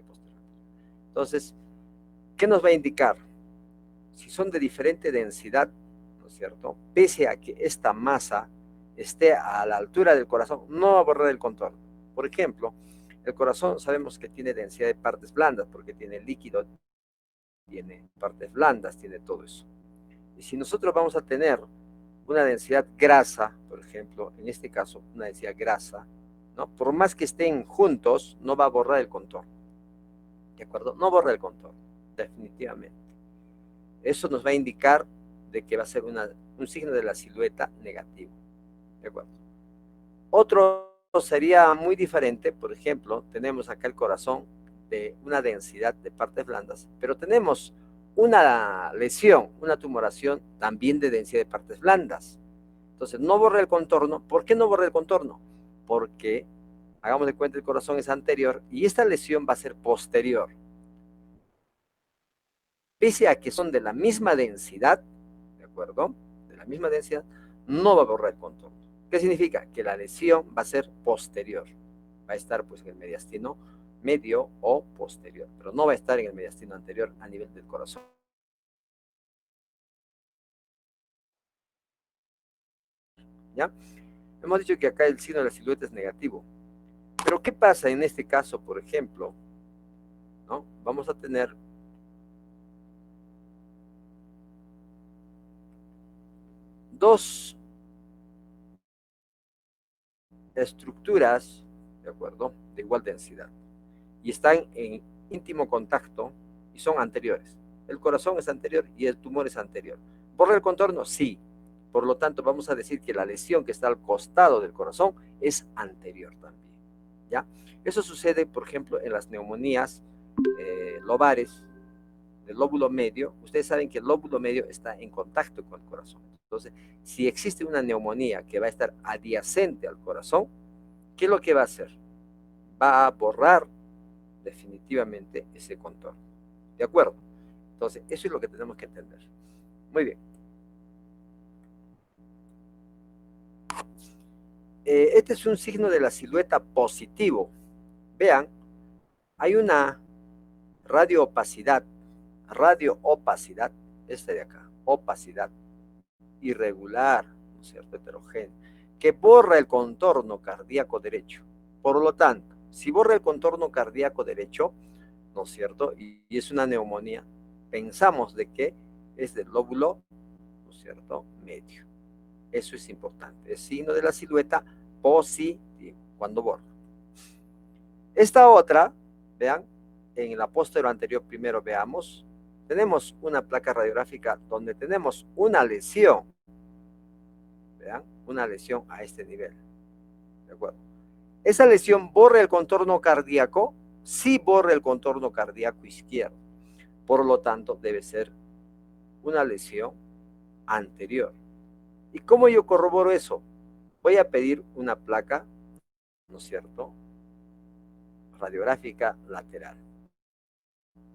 eje posterior anterior. Entonces, ¿qué nos va a indicar? Si son de diferente densidad, ¿no es cierto? Pese a que esta masa esté a la altura del corazón, no va a borrar el contorno. Por ejemplo, el corazón sabemos que tiene densidad de partes blandas, porque tiene líquido, tiene partes blandas, tiene todo eso. Y si nosotros vamos a tener una densidad grasa, por ejemplo, en este caso, una densidad grasa, ¿no? Por más que estén juntos, no va a borrar el contorno. ¿De acuerdo? No borra el contorno, definitivamente. Eso nos va a indicar de que va a ser un signo de la silueta negativo. ¿De acuerdo? Otro sería muy diferente, por ejemplo, tenemos acá el corazón de una densidad de partes blandas, pero tenemos una lesión, una tumoración también de densidad de partes blandas. Entonces, no borra el contorno. ¿Por qué no borra el contorno? Porque, hagamos de cuenta, el corazón es anterior y esta lesión va a ser posterior. Pese a que son de la misma densidad, ¿de acuerdo? De la misma densidad, no va a borrar el contorno. ¿Qué significa? Que la lesión va a ser posterior. Va a estar pues en el mediastino medio o posterior, pero no va a estar en el mediastino anterior a nivel del corazón. ¿Ya? Hemos dicho que acá el signo de la silueta es negativo. Pero ¿qué pasa en este caso, por ejemplo? ¿No? Vamos a tener dos estructuras, ¿de acuerdo? De igual densidad. Y están en íntimo contacto y son anteriores. El corazón es anterior y el tumor es anterior. ¿Borra el contorno? Sí. Por lo tanto, vamos a decir que la lesión que está al costado del corazón es anterior también. ¿Ya? Eso sucede, por ejemplo, en las neumonías lobares del lóbulo medio. Ustedes saben que el lóbulo medio está en contacto con el corazón. Entonces, si existe una neumonía que va a estar adyacente al corazón, ¿qué es lo que va a hacer? Va a borrar definitivamente ese contorno. ¿De acuerdo? Entonces, eso es lo que tenemos que entender. Muy bien. Este es un signo de la silueta positivo. Vean, hay una radioopacidad, este de acá, opacidad irregular, ¿no es cierto?, heterogénea, que borra el contorno cardíaco derecho. Por lo tanto, si borra el contorno cardíaco derecho, ¿no es cierto?, y es una neumonía, pensamos de que es del lóbulo, ¿no es cierto?, medio. Eso es importante. Es signo de la silueta positivo, cuando borra. Esta otra, vean, en la posterior anterior primero veamos, tenemos una placa radiográfica donde tenemos una lesión, vean, una lesión a este nivel. ¿De acuerdo? Esa lesión borra el contorno cardíaco, sí borra el contorno cardíaco izquierdo. Por lo tanto, debe ser una lesión anterior. ¿Y cómo yo corroboro eso? Voy a pedir una placa, ¿no es cierto?, radiográfica lateral.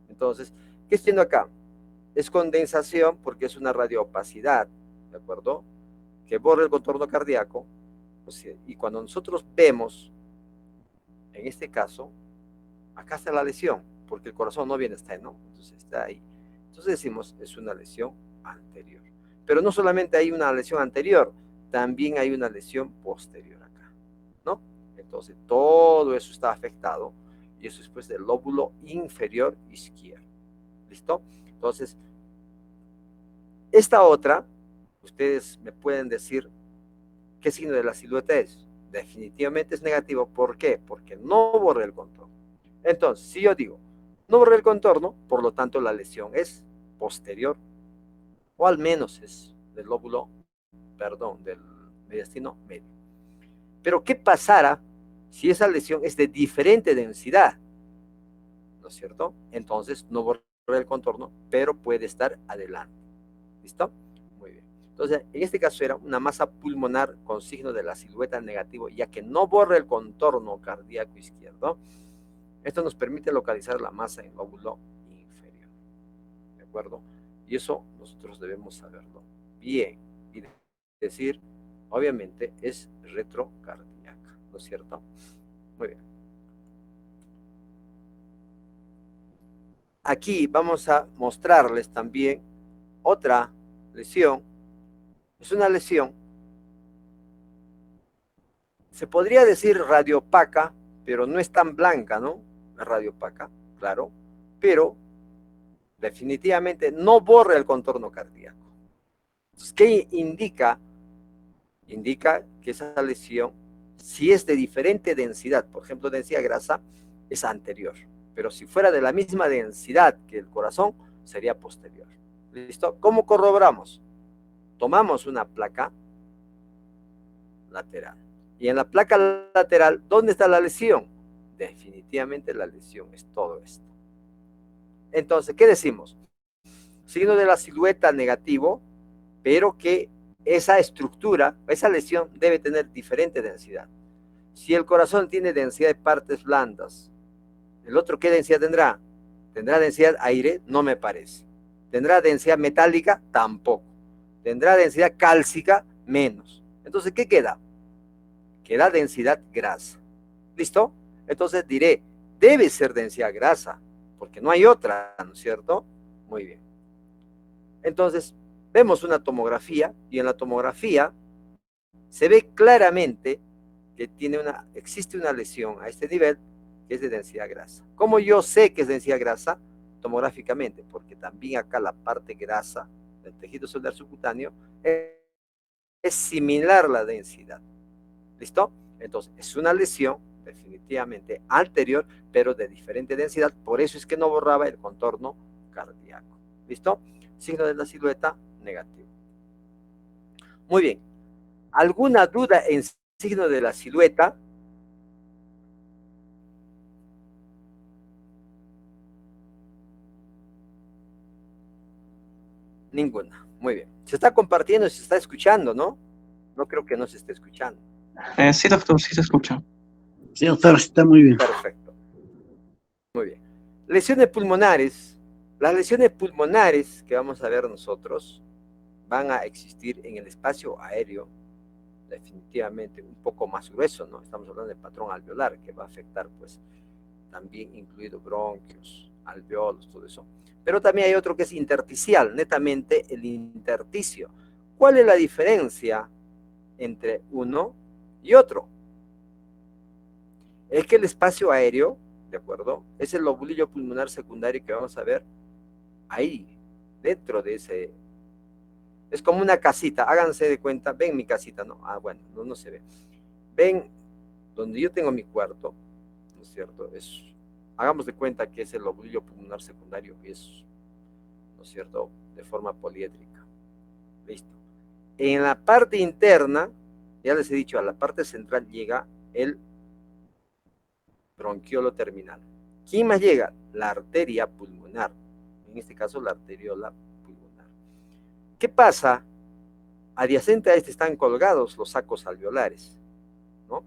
Entonces, ¿qué estoy viendo acá? Es condensación porque es una radioopacidad, ¿de acuerdo?, que borra el contorno cardíaco. O sea, y cuando nosotros vemos, en este caso, acá está la lesión, porque el corazón no viene hasta ahí, ¿no? Entonces está ahí. Entonces decimos, es una lesión anterior. Pero no solamente hay una lesión anterior, también hay una lesión posterior acá, ¿no? Entonces todo eso está afectado y eso es pues del lóbulo inferior izquierdo. ¿Listo? Entonces, esta otra, ustedes me pueden decir qué signo de la silueta es. Definitivamente es negativo. ¿Por qué? Porque no borra el contorno. Entonces, si yo digo, no borra el contorno, por lo tanto la lesión es posterior, o al menos es del lóbulo, perdón, del mediastino medio. Pero ¿qué pasará si esa lesión es de diferente densidad? ¿No es cierto? Entonces no borra el contorno, pero puede estar adelante. ¿Listo? Muy bien. Entonces, en este caso era una masa pulmonar con signo de la silueta negativo, ya que no borra el contorno cardíaco izquierdo. Esto nos permite localizar la masa en lóbulo inferior. ¿De acuerdo? Y eso nosotros debemos saberlo bien. Y decir, obviamente, es retrocardíaca. ¿No es cierto? Muy bien. aquí vamos a mostrarles también otra lesión. Es una lesión, se podría decir radiopaca, pero no es tan blanca, ¿no? Es radiopaca, claro, pero definitivamente no borra el contorno cardíaco. Entonces, ¿qué indica? Indica que esa lesión, si es de diferente densidad, por ejemplo, densidad grasa, es anterior. Pero si fuera de la misma densidad que el corazón, sería posterior. ¿Listo? ¿Cómo corroboramos? Tomamos una placa lateral. Y en la placa lateral, ¿dónde está la lesión? Definitivamente la lesión es todo esto. Entonces, ¿qué decimos? Signo de la silueta negativo, pero que esa estructura, esa lesión debe tener diferente densidad. Si el corazón tiene densidad de partes blandas, ¿el otro qué densidad tendrá? ¿Tendrá densidad aire? No me parece. ¿Tendrá densidad metálica? Tampoco. ¿Tendrá densidad cálcica? Menos. Entonces, ¿qué queda? Queda densidad grasa. ¿Listo? Entonces diré, debe ser densidad grasa, porque no hay otra, ¿no es cierto? Muy bien. Entonces, vemos una tomografía y en la tomografía se ve claramente que existe una lesión a este nivel que es de densidad grasa. ¿Cómo yo sé que es densidad grasa? Tomográficamente, porque también acá la parte grasa del tejido celular subcutáneo es similar a la densidad. ¿Listo? Entonces, es una lesión definitivamente anterior, pero de diferente densidad. Por eso es que no borraba el contorno cardíaco. ¿Listo? Signo de la silueta negativo. Muy bien. ¿Alguna duda en signo de la silueta? Ninguna. Muy bien. Se está compartiendo, se está escuchando, ¿no? No creo que no se esté escuchando. Sí, doctor, sí se escucha. Sí, doctor, está muy bien. Perfecto. Muy bien. Lesiones pulmonares. Las lesiones pulmonares que vamos a ver nosotros van a existir en el espacio aéreo, definitivamente un poco más grueso, ¿no? Estamos hablando del patrón alveolar, que va a afectar, pues, también incluido bronquios, alveolos, todo eso. Pero también hay otro que es intersticial, netamente el intersticio. ¿Cuál es la diferencia entre uno y otro? Es que el espacio aéreo, ¿de acuerdo? Es el lobulillo pulmonar secundario que vamos a ver ahí, dentro de ese. Es como una casita, háganse de cuenta, ven mi casita, ¿no? Ah, bueno, no se ve. Ven donde yo tengo mi cuarto, ¿no es cierto? Hagamos de cuenta que es el lobulillo pulmonar secundario, que es, ¿no es cierto?, de forma poliédrica. Listo. En la parte interna, ya les he dicho, a la parte central llega el bronquiolo terminal. ¿Quién más llega? La arteria pulmonar, en este caso la arteriola pulmonar. ¿Qué pasa? Adyacente a este están colgados los sacos alveolares, ¿no?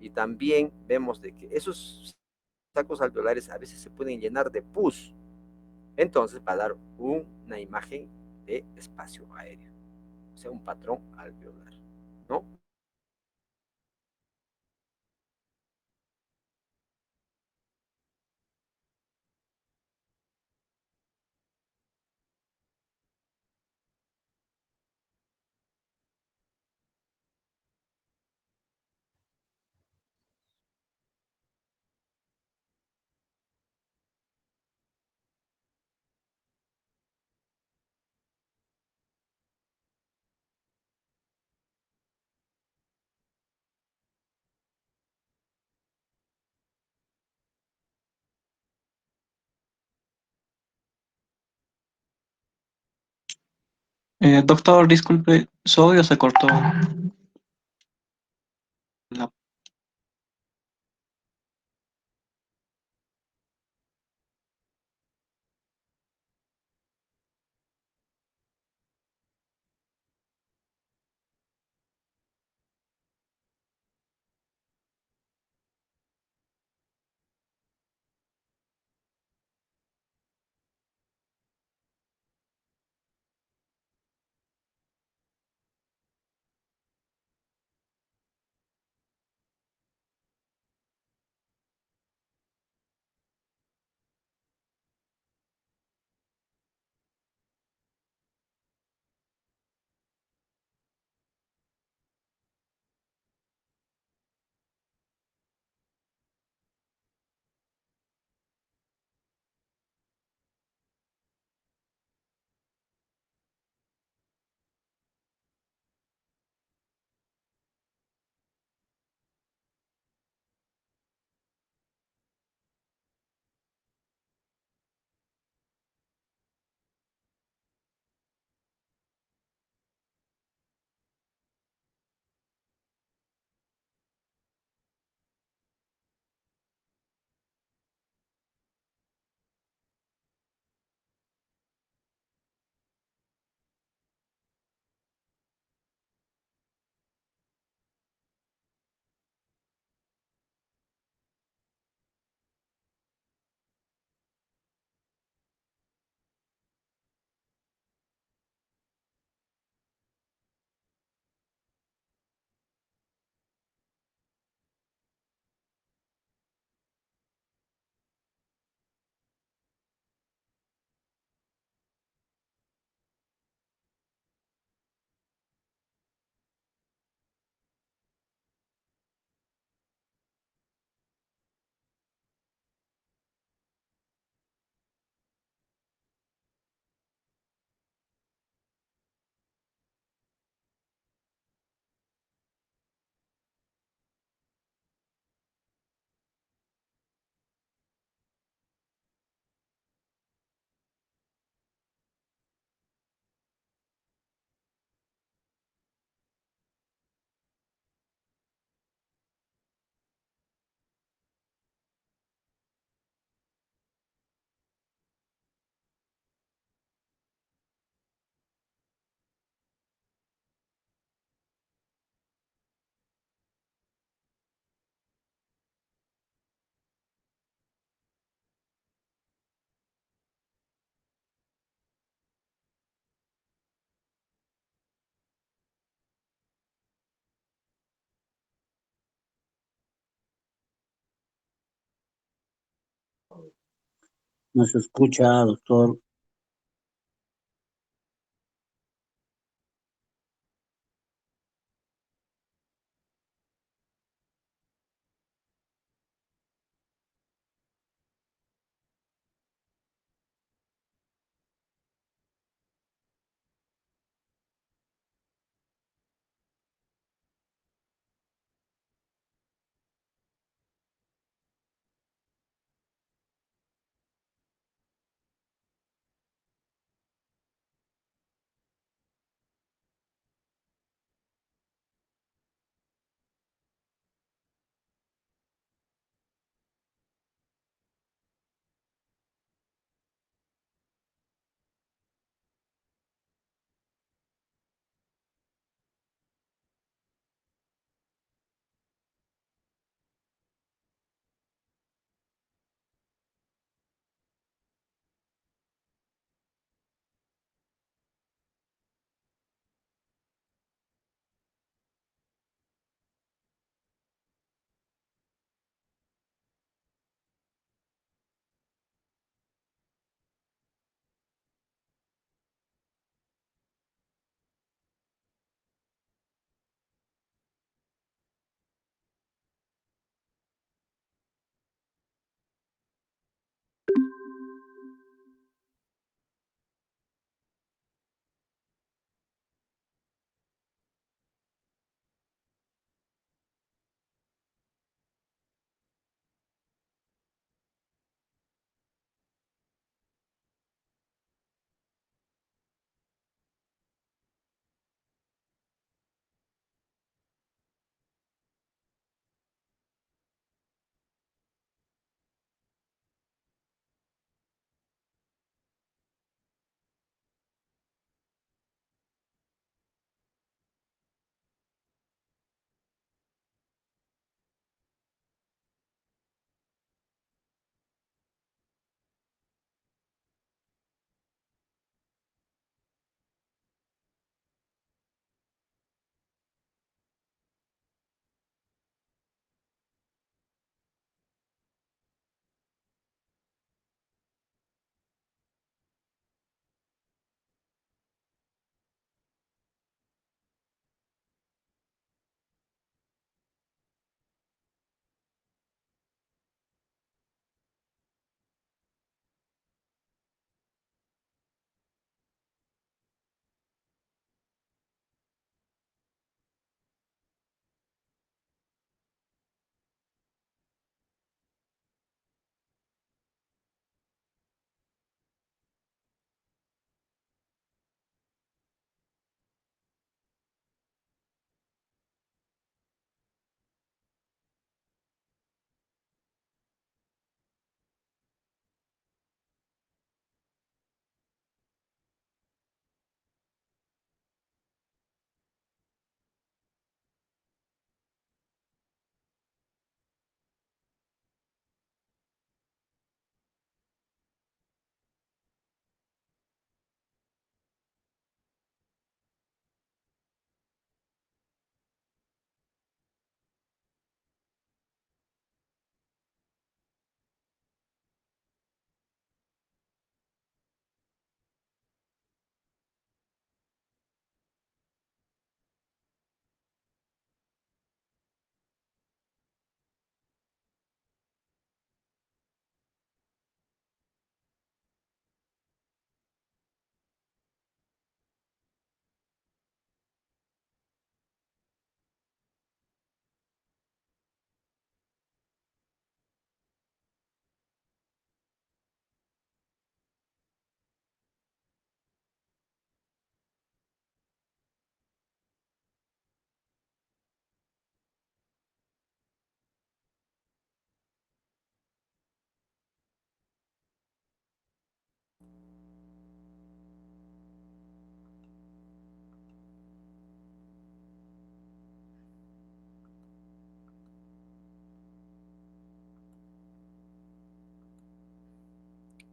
Y también vemos de que esos sacos alveolares a veces se pueden llenar de pus. Entonces va a dar una imagen de espacio aéreo, o sea, un patrón alveolar, ¿no? Doctor, disculpe, su audio se cortó. La- No se escucha, doctor.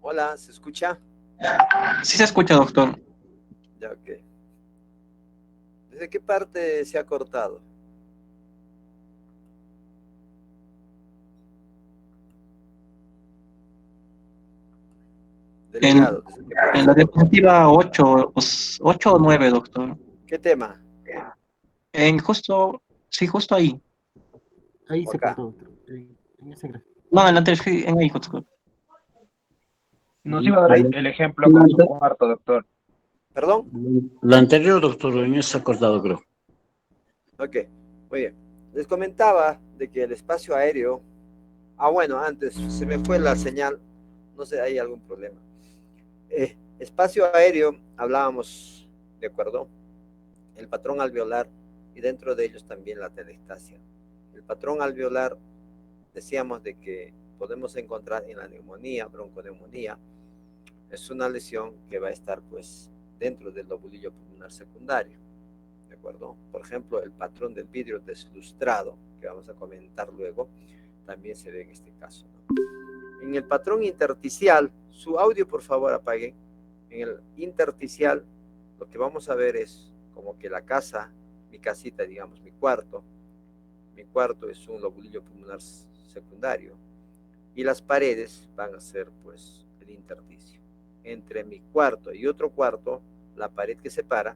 Hola, ¿se escucha? Sí se escucha, doctor. Ya, ok. ¿Desde qué parte se ha cortado? delegado. En la diapositiva 8 o 9, doctor. ¿Qué tema? Sí, justo ahí. Ahí ¿O se acá? cortó, doctor. En ese gráfico. No, en la anterior, sí, en ahí, doctor. Nos iba a dar Ahí. el ejemplo con su cuarto, doctor. ¿Perdón? La anterior, doctor, en ese se ha cortado, creo. Ok, muy bien. Les comentaba de que el espacio aéreo... bueno, antes se me fue la señal. No sé, hay algún problema. Espacio aéreo, hablábamos, ¿de acuerdo? El patrón alveolar y dentro de ellos también la telestasia. El patrón alveolar, decíamos de que podemos encontrar en la neumonía, bronconeumonía, es una lesión que va a estar pues dentro del lobulillo pulmonar secundario, ¿de acuerdo? Por ejemplo, el patrón del vidrio deslustrado, que vamos a comentar luego, también se ve en este caso, ¿no? En el patrón intersticial, su audio por favor apaguen. En el intersticial, lo que vamos a ver es como que la casa, mi casita, digamos, mi cuarto es un lobulillo pulmonar secundario y las paredes van a ser pues el intersticio. Entre mi cuarto y otro cuarto, la pared que separa,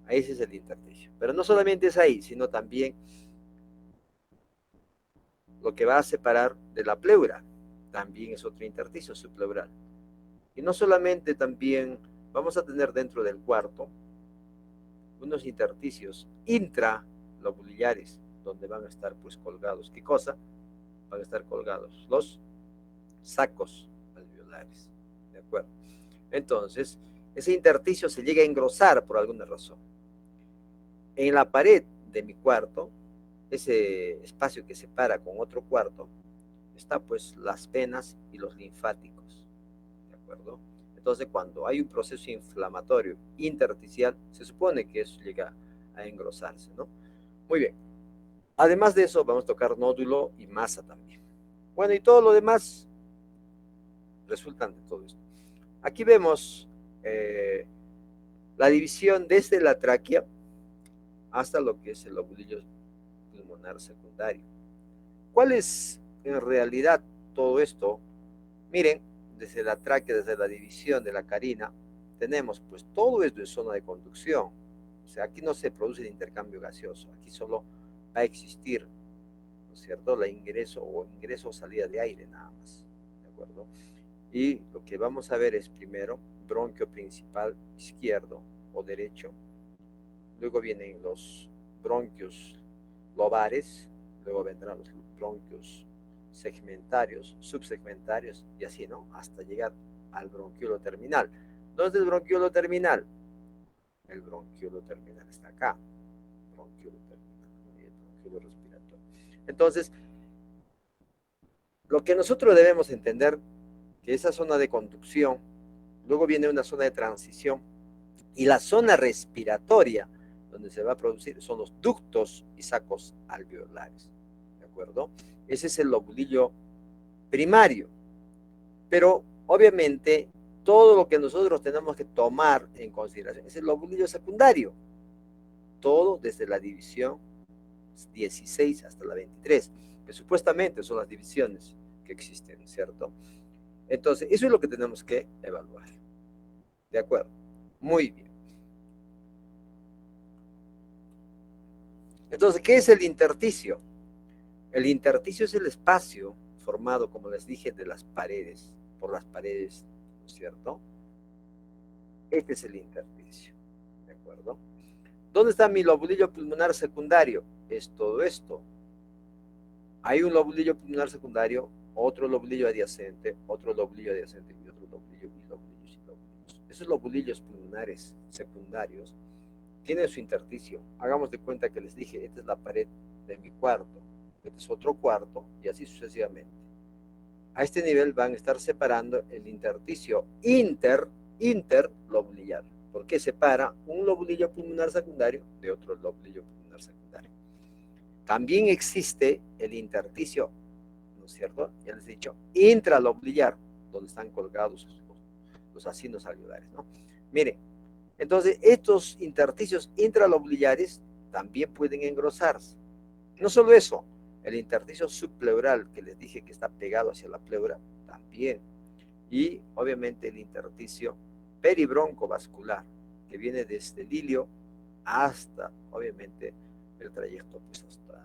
ahí ese es el intersticio. Pero no solamente es ahí, sino también lo que va a separar de la pleura, también es otro intersticio subpleural. Y no solamente también vamos a tener dentro del cuarto unos intersticios intralobulillares, donde van a estar pues colgados. ¿Qué cosa? Van a estar colgados los sacos alveolares. ¿De acuerdo? Entonces, ese intersticio se llega a engrosar por alguna razón. En la pared de mi cuarto, ese espacio que separa con otro cuarto, está pues las venas y los linfáticos. ¿De acuerdo? Entonces, cuando hay un proceso inflamatorio intersticial, se supone que eso llega a engrosarse, ¿no? Muy bien. Además de eso, vamos a tocar nódulo y masa también. Bueno, y todo lo demás resultan de todo esto. Aquí vemos la división desde la tráquea hasta lo que es el lobulillo pulmonar secundario. ¿Cuál es en realidad todo esto? Miren, desde la tráquea, desde la división de la carina, tenemos pues todo esto en zona de conducción. O sea, aquí no se produce el intercambio gaseoso, aquí solo va a existir, ¿no es cierto?, la ingreso o salida de aire nada más, ¿de acuerdo? Y lo que vamos a ver es primero bronquio principal izquierdo o derecho, luego vienen los bronquios lobares, luego vendrán los bronquios segmentarios, subsegmentarios y así, ¿no? Hasta llegar al bronquiolo terminal. ¿Dónde es el bronquiolo terminal? El bronquiolo terminal está acá. Bronquiolo terminal, el bronquiolo respiratorio. Entonces, lo que nosotros debemos entender que esa zona de conducción, luego viene una zona de transición y la zona respiratoria donde se va a producir son los ductos y sacos alveolares, ¿de acuerdo? Ese es el lobulillo primario, pero obviamente todo lo que nosotros tenemos que tomar en consideración es el lobulillo secundario, todo desde la división 16 hasta la 23, que supuestamente son las divisiones que existen, ¿cierto? Entonces, eso es lo que tenemos que evaluar. ¿De acuerdo? Muy bien. Entonces, ¿qué es el intersticio? El intersticio es el espacio formado, como les dije, de las paredes, por las paredes, ¿no es cierto? Este es el intersticio, ¿de acuerdo? ¿Dónde está mi lobulillo pulmonar secundario? Es todo esto. Hay un lobulillo pulmonar secundario, otro lobulillo adyacente y otro lobulillo y lobulillos y lobulillos. Esos lobulillos pulmonares secundarios tienen su intersticio. Hagamos de cuenta que les dije, esta es la pared de mi cuarto, este es otro cuarto y así sucesivamente. A este nivel van a estar separando el intersticio interlobulillar, porque separa un lobulillo pulmonar secundario de otro lobulillo pulmonar secundario. También existe el intersticio, ¿no es cierto? Ya les he dicho, intralobulillar, donde están colgados los acinos alveolares, ¿no? Miren, entonces estos intersticios intralobulillares también pueden engrosarse. No solo eso, el intersticio subpleural que les dije que está pegado hacia la pleura, también. y obviamente el intersticio peribroncovascular, que viene desde el ilio hasta, obviamente, el trayecto pues, hasta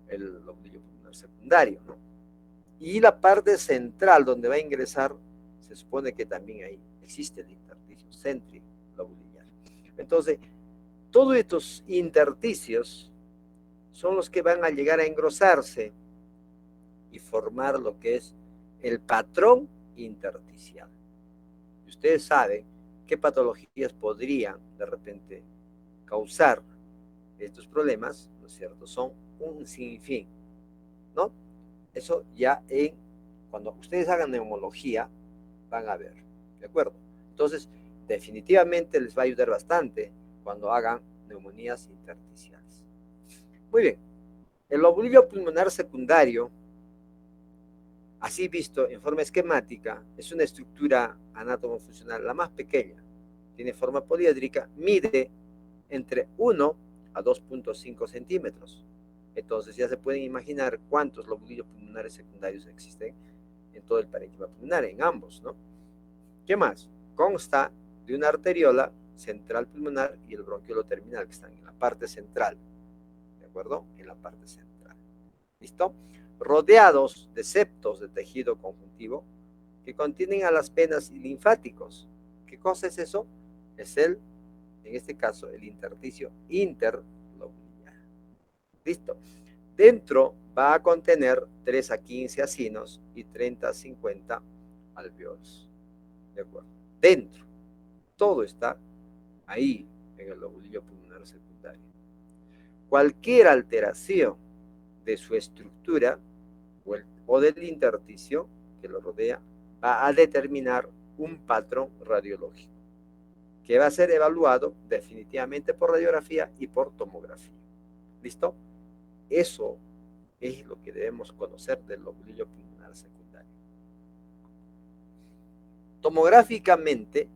el lobulillo pulmonar secundario, ¿no? Y la parte central donde va a ingresar, se supone que también ahí existe el intersticio céntrico lobulillar. Entonces, todos estos intersticios son los que van a llegar a engrosarse y formar lo que es el patrón intersticial. Y ustedes saben qué patologías podrían de repente causar estos problemas, ¿no es cierto? Son un sinfín, ¿no? Eso ya cuando ustedes hagan neumología, van a ver, ¿de acuerdo? Entonces, definitivamente les va a ayudar bastante cuando hagan neumonías intersticiales. Muy bien, el lobulillo pulmonar secundario, así visto en forma esquemática, es una estructura anátomo-funcional la más pequeña, tiene forma poliédrica, mide entre 1 a 2.5 centímetros. Entonces ya se pueden imaginar cuántos lobulillos pulmonares secundarios existen en todo el parénquima pulmonar, en ambos, ¿no? ¿Qué más? Consta de una arteriola central pulmonar y el bronquiolo terminal, que están en la parte central, ¿de acuerdo? En la parte central. ¿Listo? Rodeados de septos de tejido conjuntivo que contienen a las venas y linfáticos. ¿Qué cosa es eso? Es en este caso, el intersticio interlobulillar. ¿Listo? Dentro va a contener 3 a 15 acinos y 30 a 50 alveolos. ¿De acuerdo? Dentro. Todo está ahí en el lobulillo pulmonar secundario. Cualquier alteración de su estructura o del intersticio que lo rodea va a determinar un patrón radiológico que va a ser evaluado definitivamente por radiografía y por tomografía. ¿Listo? Eso es lo que debemos conocer del lobulillo pulmonar secundario. Tomográficamente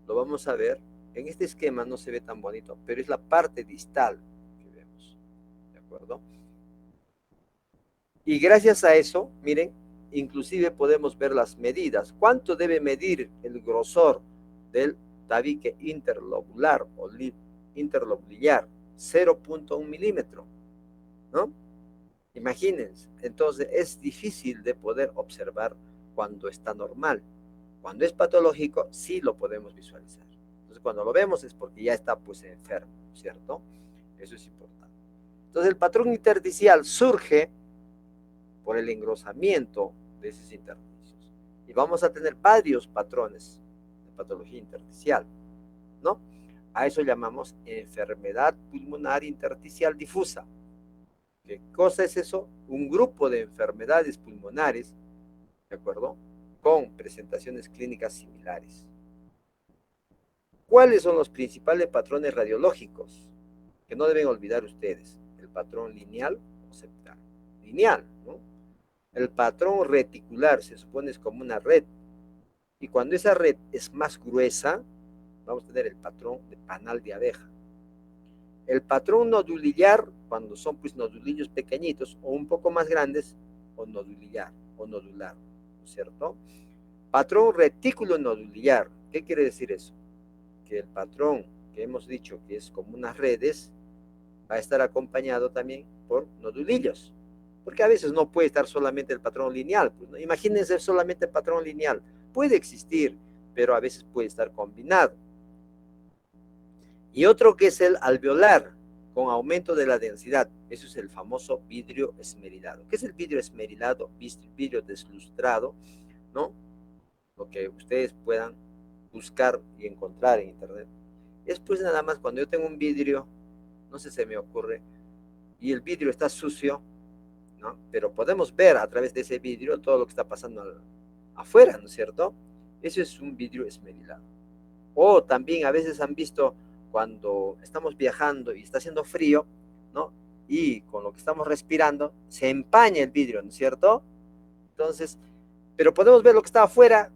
lo vamos a ver. En este esquema no se ve tan bonito, pero es la parte distal que vemos. ¿De acuerdo? Y gracias a eso, miren, inclusive podemos ver las medidas. ¿Cuánto debe medir el grosor del tabique interlobular o interlobulillar? 0.1 milímetro, ¿no? Imagínense. Entonces es difícil de poder observar cuando está normal. Cuando es patológico, sí lo podemos visualizar. Entonces cuando lo vemos es porque ya está pues enfermo, ¿cierto? Eso es importante. Entonces el patrón intersticial surge por el engrosamiento de esos intersticios. Y vamos a tener varios patrones de patología intersticial, ¿no? A eso llamamos enfermedad pulmonar intersticial difusa. ¿Qué cosa es eso? Un grupo de enfermedades pulmonares, ¿de acuerdo? Con presentaciones clínicas similares. ¿Cuáles son los principales patrones radiológicos que no deben olvidar ustedes? El patrón lineal o septal. Lineal, ¿no? El patrón reticular se supone es como una red. Y cuando esa red es más gruesa, vamos a tener el patrón de panal de abeja. El patrón nodulillar, cuando son pues nodulillos pequeñitos o un poco más grandes, o nodulillar, o nodular, ¿no es cierto? Patrón retículo nodulillar. ¿Qué quiere decir eso? Que el patrón que hemos dicho que es como unas redes, va a estar acompañado también por nodulillos. Porque a veces no puede estar solamente el patrón lineal. Pues, ¿no? Imagínense solamente el patrón lineal. Puede existir, pero a veces puede estar combinado. Y otro que es el alveolar, con aumento de la densidad. Eso es el famoso vidrio esmerilado. ¿Qué es el vidrio esmerilado? Vidrio deslustrado, ¿no? Lo que ustedes puedan buscar y encontrar en internet. Es pues nada más cuando yo tengo un vidrio, no sé, se me ocurre, y el vidrio está sucio, ¿no? Pero podemos ver a través de ese vidrio todo lo que está pasando afuera, ¿no es cierto? Eso es un vidrio esmerilado. O también a veces han visto cuando estamos viajando y está haciendo frío, ¿no? Y con lo que estamos respirando se empaña el vidrio, ¿no es cierto? Entonces, pero podemos ver lo que está afuera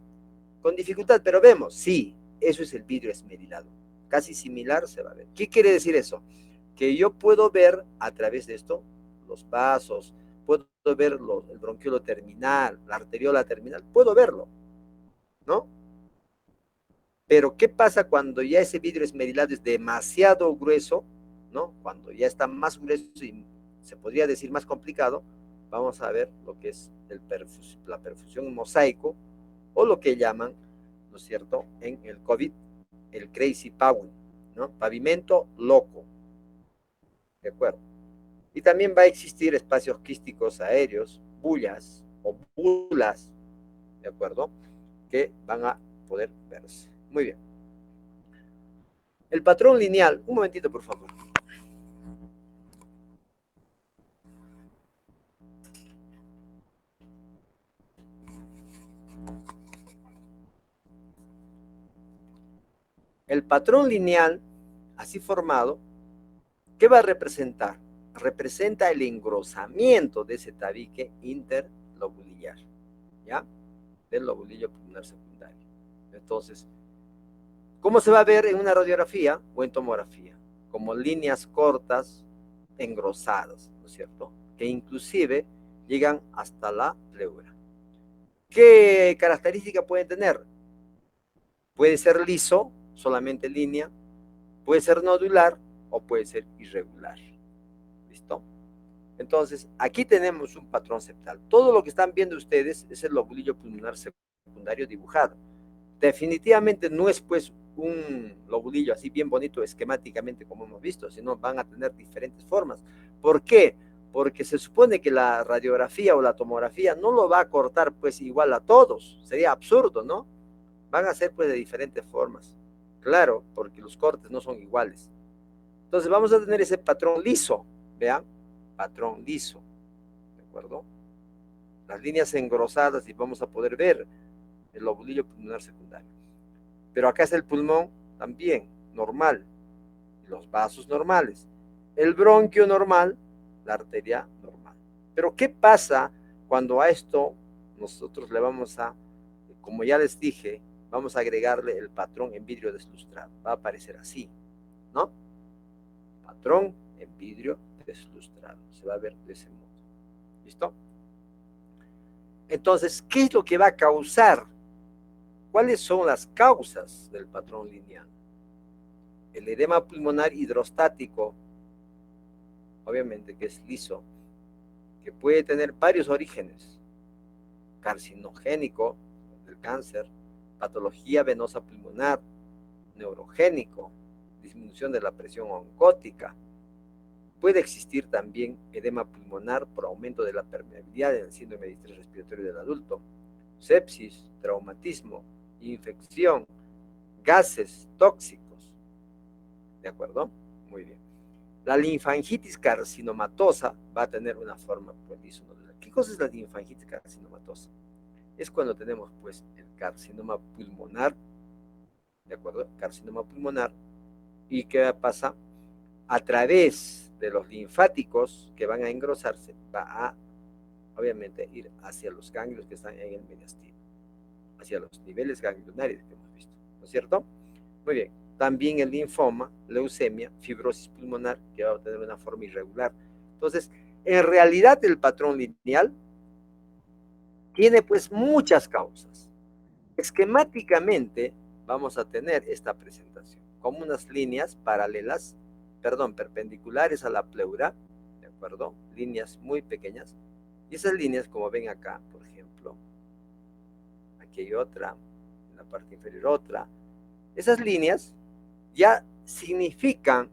con dificultad, pero vemos, sí, eso es el vidrio esmerilado. Casi similar se va a ver. ¿Qué quiere decir eso? Que yo puedo ver a través de esto los vasos, puedo ver el bronquiolo terminal, la arteriola terminal, puedo verlo, ¿no? Pero ¿qué pasa cuando ya ese vidrio esmerilado es demasiado grueso, ¿no? Cuando ya está más grueso y se podría decir más complicado, vamos a ver lo que es la perfusión en mosaico, o lo que llaman, ¿no es cierto?, en el COVID, el crazy paving, ¿no? Pavimento loco, ¿de acuerdo? Y también va a existir espacios quísticos aéreos, bullas o bulas, ¿de acuerdo?, que van a poder verse. Muy bien. El patrón lineal, un momentito por favor. El patrón lineal, así formado, ¿qué va a representar? Representa el engrosamiento de ese tabique interlobulillar, ¿ya? Del lobulillo pulmonar secundario. Entonces, ¿cómo se va a ver en una radiografía o en tomografía? Como líneas cortas, engrosadas, ¿no es cierto? Que inclusive llegan hasta la pleura. ¿Qué características pueden tener? Puede ser liso, solamente línea, puede ser nodular o puede ser irregular. ¿Listo? Entonces, aquí tenemos un patrón septal. Todo lo que están viendo ustedes es el lobulillo pulmonar secundario dibujado. Definitivamente no es pues un lobulillo así bien bonito esquemáticamente como hemos visto, sino van a tener diferentes formas. ¿Por qué? Porque se supone que la radiografía o la tomografía no lo va a cortar pues igual a todos. Sería absurdo, ¿no? Van a ser pues de diferentes formas. Claro, porque los cortes no son iguales. Entonces vamos a tener ese patrón liso, vean, patrón liso, ¿de acuerdo? Las líneas engrosadas y vamos a poder ver el lobulillo pulmonar secundario. Pero acá está el pulmón también, normal, los vasos normales, el bronquio normal, la arteria normal. Pero ¿qué pasa cuando a esto nosotros le vamos a, como ya les dije, vamos a agregarle el patrón en vidrio deslustrado? Va a aparecer así, ¿no? Patrón en vidrio deslustrado. Se va a ver de ese modo. ¿Listo? Entonces, ¿qué es lo que va a causar? ¿Cuáles son las causas del patrón lineal? El edema pulmonar hidrostático, obviamente que es liso, que puede tener varios orígenes. Carcinogénico, del cáncer, patología venosa pulmonar, neurogénico, disminución de la presión oncótica. Puede existir también edema pulmonar por aumento de la permeabilidad en el síndrome de distrés respiratorio del adulto, sepsis, traumatismo, infección, gases tóxicos. ¿De acuerdo? Muy bien. La linfangitis carcinomatosa va a tener una forma pues liso-nodular. ¿Qué cosa es la linfangitis carcinomatosa? Es cuando tenemos pues el carcinoma pulmonar, ¿de acuerdo? Carcinoma pulmonar. ¿Y qué pasa? A través de los linfáticos que van a engrosarse, va a, obviamente, ir hacia los ganglios que están en el mediastino, hacia los niveles ganglionarios que hemos visto, ¿no es cierto? Muy bien. También el linfoma, leucemia, fibrosis pulmonar, que va a tener una forma irregular. Entonces, en realidad el patrón lineal tiene pues muchas causas. Esquemáticamente vamos a tener esta presentación, como unas líneas paralelas, perpendiculares a la pleura, ¿de acuerdo? Líneas muy pequeñas. Y esas líneas, como ven acá, por ejemplo, aquí hay otra, en la parte inferior otra. Esas líneas ya significan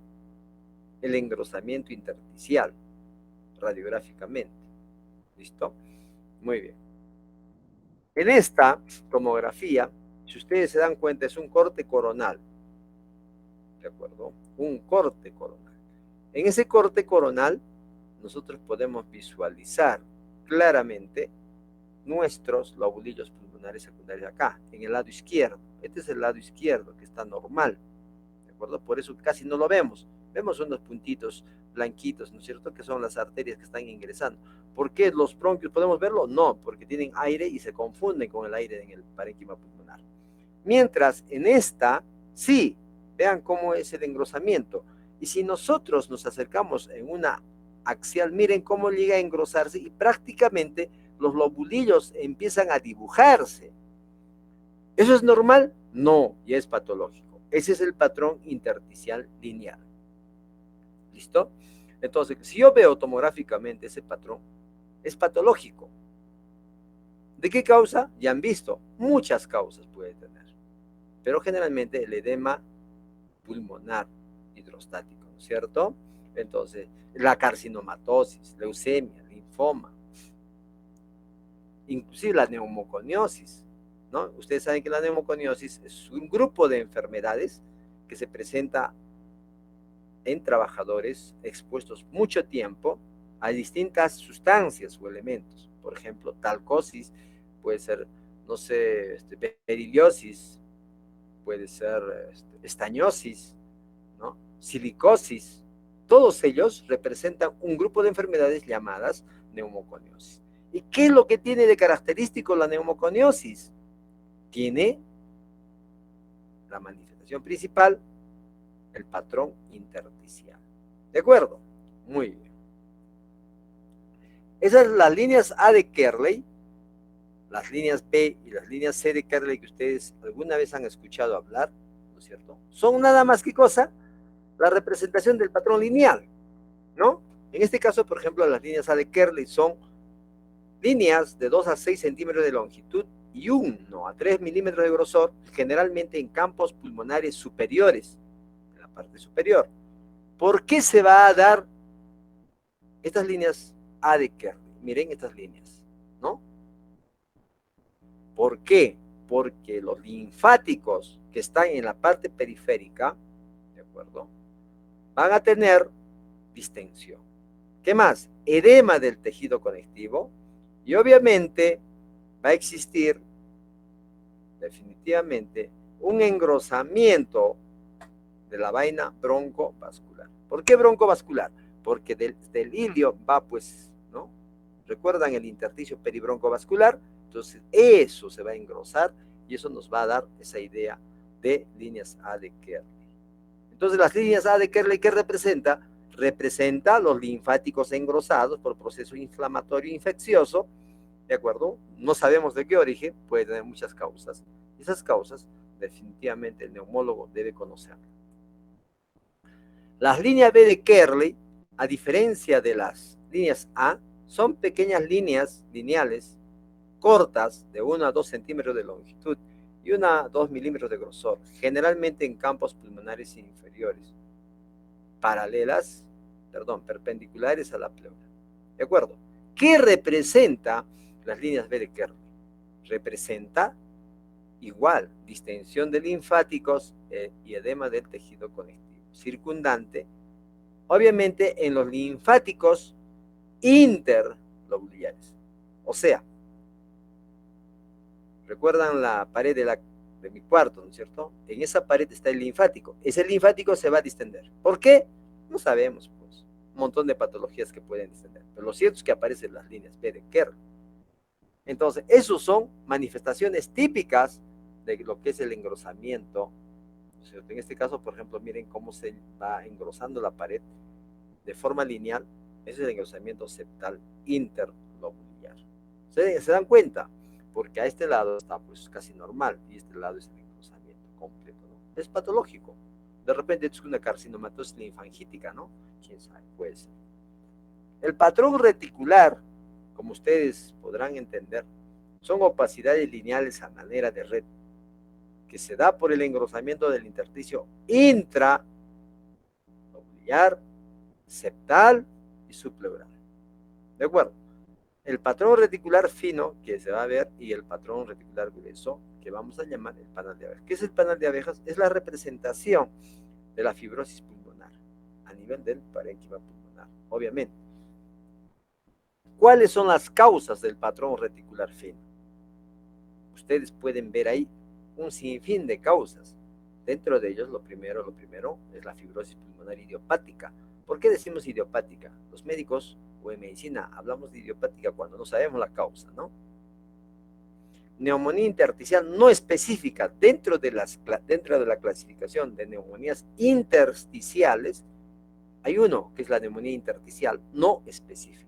el engrosamiento intersticial radiográficamente. ¿Listo? Muy bien. En esta tomografía, si ustedes se dan cuenta, es un corte coronal. ¿De acuerdo? Un corte coronal. En ese corte coronal, nosotros podemos visualizar claramente nuestros lobulillos pulmonares secundarios acá, en el lado izquierdo. Este es el lado izquierdo, que está normal. ¿De acuerdo? Por eso casi no lo vemos. Vemos unos puntitos blanquitos, ¿no es cierto?, que son las arterias que están ingresando. ¿Por qué los bronquios podemos verlo? No, porque tienen aire y se confunden con el aire en el parénquima pulmonar. Mientras en esta, sí, vean cómo es el engrosamiento. Y si nosotros nos acercamos en una axial, miren cómo llega a engrosarse y prácticamente los lobulillos empiezan a dibujarse. ¿Eso es normal? No, y es patológico. Ese es el patrón intersticial lineal. ¿Listo? Entonces, si yo veo tomográficamente ese patrón, es patológico. ¿De qué causa? Ya han visto, muchas causas puede tener, pero generalmente el edema pulmonar hidrostático, ¿no es cierto? Entonces, la carcinomatosis, leucemia, linfoma, inclusive la neumoconiosis, ¿no? Ustedes saben que la neumoconiosis es un grupo de enfermedades que se presenta en trabajadores expuestos mucho tiempo a distintas sustancias o elementos. Por ejemplo, talcosis, puede ser, no sé, beriliosis, puede ser estañosis, ¿no? Silicosis. Todos ellos representan un grupo de enfermedades llamadas neumoconiosis. ¿Y qué es lo que tiene de característico la neumoconiosis? Tiene la manifestación principal, el patrón intersticial. ¿De acuerdo? Muy bien. Esas son las líneas A de Kerley, las líneas B y las líneas C de Kerley que ustedes alguna vez han escuchado hablar, ¿no es cierto? Son nada más que cosa, la representación del patrón lineal, ¿no? En este caso, por ejemplo, las líneas A de Kerley son líneas de 2 a 6 centímetros de longitud y 1 a 3 milímetros de grosor, generalmente en campos pulmonares superiores, en la parte superior. ¿Por qué se va a dar estas líneas A de Kerley? Miren estas líneas, ¿no? ¿Por qué? Porque los linfáticos que están en la parte periférica, ¿de acuerdo?, van a tener distensión. ¿Qué más? Edema del tejido conectivo y obviamente va a existir definitivamente un engrosamiento de la vaina broncovascular. ¿Por qué broncovascular? Porque del ilio va, pues, ¿no? ¿Recuerdan el intersticio peribroncovascular? Entonces, eso se va a engrosar y eso nos va a dar esa idea de líneas A de Kerley. Entonces, las líneas A de Kerley, ¿qué representa? Representa los linfáticos engrosados por proceso inflamatorio infeccioso, ¿de acuerdo? No sabemos de qué origen, puede tener muchas causas. Esas causas, definitivamente, el neumólogo debe conocer. Las líneas B de Kerley, a diferencia de las líneas A, son pequeñas líneas lineales, cortas, de 1 a 2 centímetros de longitud y 1 a 2 milímetros de grosor, generalmente en campos pulmonares inferiores, perpendiculares a la pleura. ¿De acuerdo? ¿Qué representa las líneas B de Kerley? Representa igual distensión de linfáticos y edema del tejido conectivo circundante, obviamente en los linfáticos interlobulares. O sea, ¿recuerdan la pared de mi cuarto, no es cierto? En esa pared está el linfático. Ese linfático se va a distender. ¿Por qué? No sabemos, pues. Un montón de patologías que pueden distender. Pero lo cierto es que aparecen las líneas B de Kerley. Entonces, esos son manifestaciones típicas de lo que es el engrosamiento, ¿no es cierto? En este caso, por ejemplo, miren cómo se va engrosando la pared de forma lineal. Ese es el engrosamiento septal interlobular. ¿Se dan cuenta? Porque a este lado está pues casi normal y este lado es el engrosamiento completo, ¿no? Es patológico. De repente es una carcinomatosis linfangítica, ¿no? ¿Quién sabe? Puede ser. El patrón reticular, como ustedes podrán entender, son opacidades lineales a manera de red, que se da por el engrosamiento del intersticio intralobular, septal y subpleural. ¿De acuerdo? El patrón reticular fino, que se va a ver, y el patrón reticular grueso, que vamos a llamar el panal de abejas. ¿Qué es el panal de abejas? Es la representación de la fibrosis pulmonar a nivel del parénquima pulmonar, obviamente. ¿Cuáles son las causas del patrón reticular fino? Ustedes pueden ver ahí un sinfín de causas. Dentro de ellos, lo primero es la fibrosis pulmonar idiopática. ¿Por qué decimos idiopática? Los médicos o en medicina hablamos de idiopática cuando no sabemos la causa, ¿no? Neumonía intersticial no específica. Dentro de la clasificación de neumonías intersticiales, hay uno que es la neumonía intersticial no específica,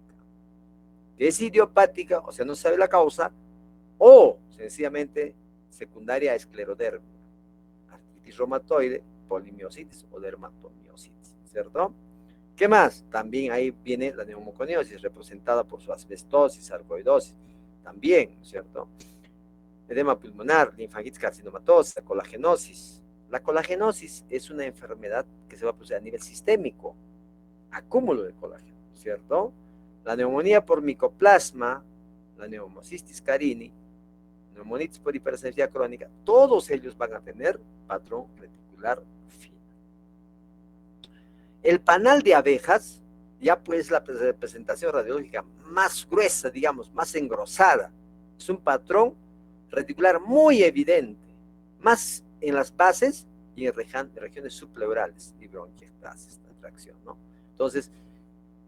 que es idiopática, o sea, no sabe la causa, o sencillamente secundaria a esclerodermia. y reumatoide, polimiositis o dermatomiositis, ¿cierto? ¿Qué más? También ahí viene la neumoconiosis, representada por su asbestosis, sarcoidosis, también, ¿cierto? Edema pulmonar, linfangitis carcinomatosa, colagenosis. La colagenosis es una enfermedad que se va a producir a nivel sistémico, acúmulo de colágeno, ¿cierto? La neumonía por micoplasma, la neumocystis carini, neumonitis por hipersensibilidad crónica, todos ellos van a tener patrón reticular fino. El panal de abejas, ya pues la representación radiológica más gruesa, digamos, más engrosada, es un patrón reticular muy evidente, más en las bases y en regiones subpleurales y bronquiectasis, la tracción, ¿no? Entonces,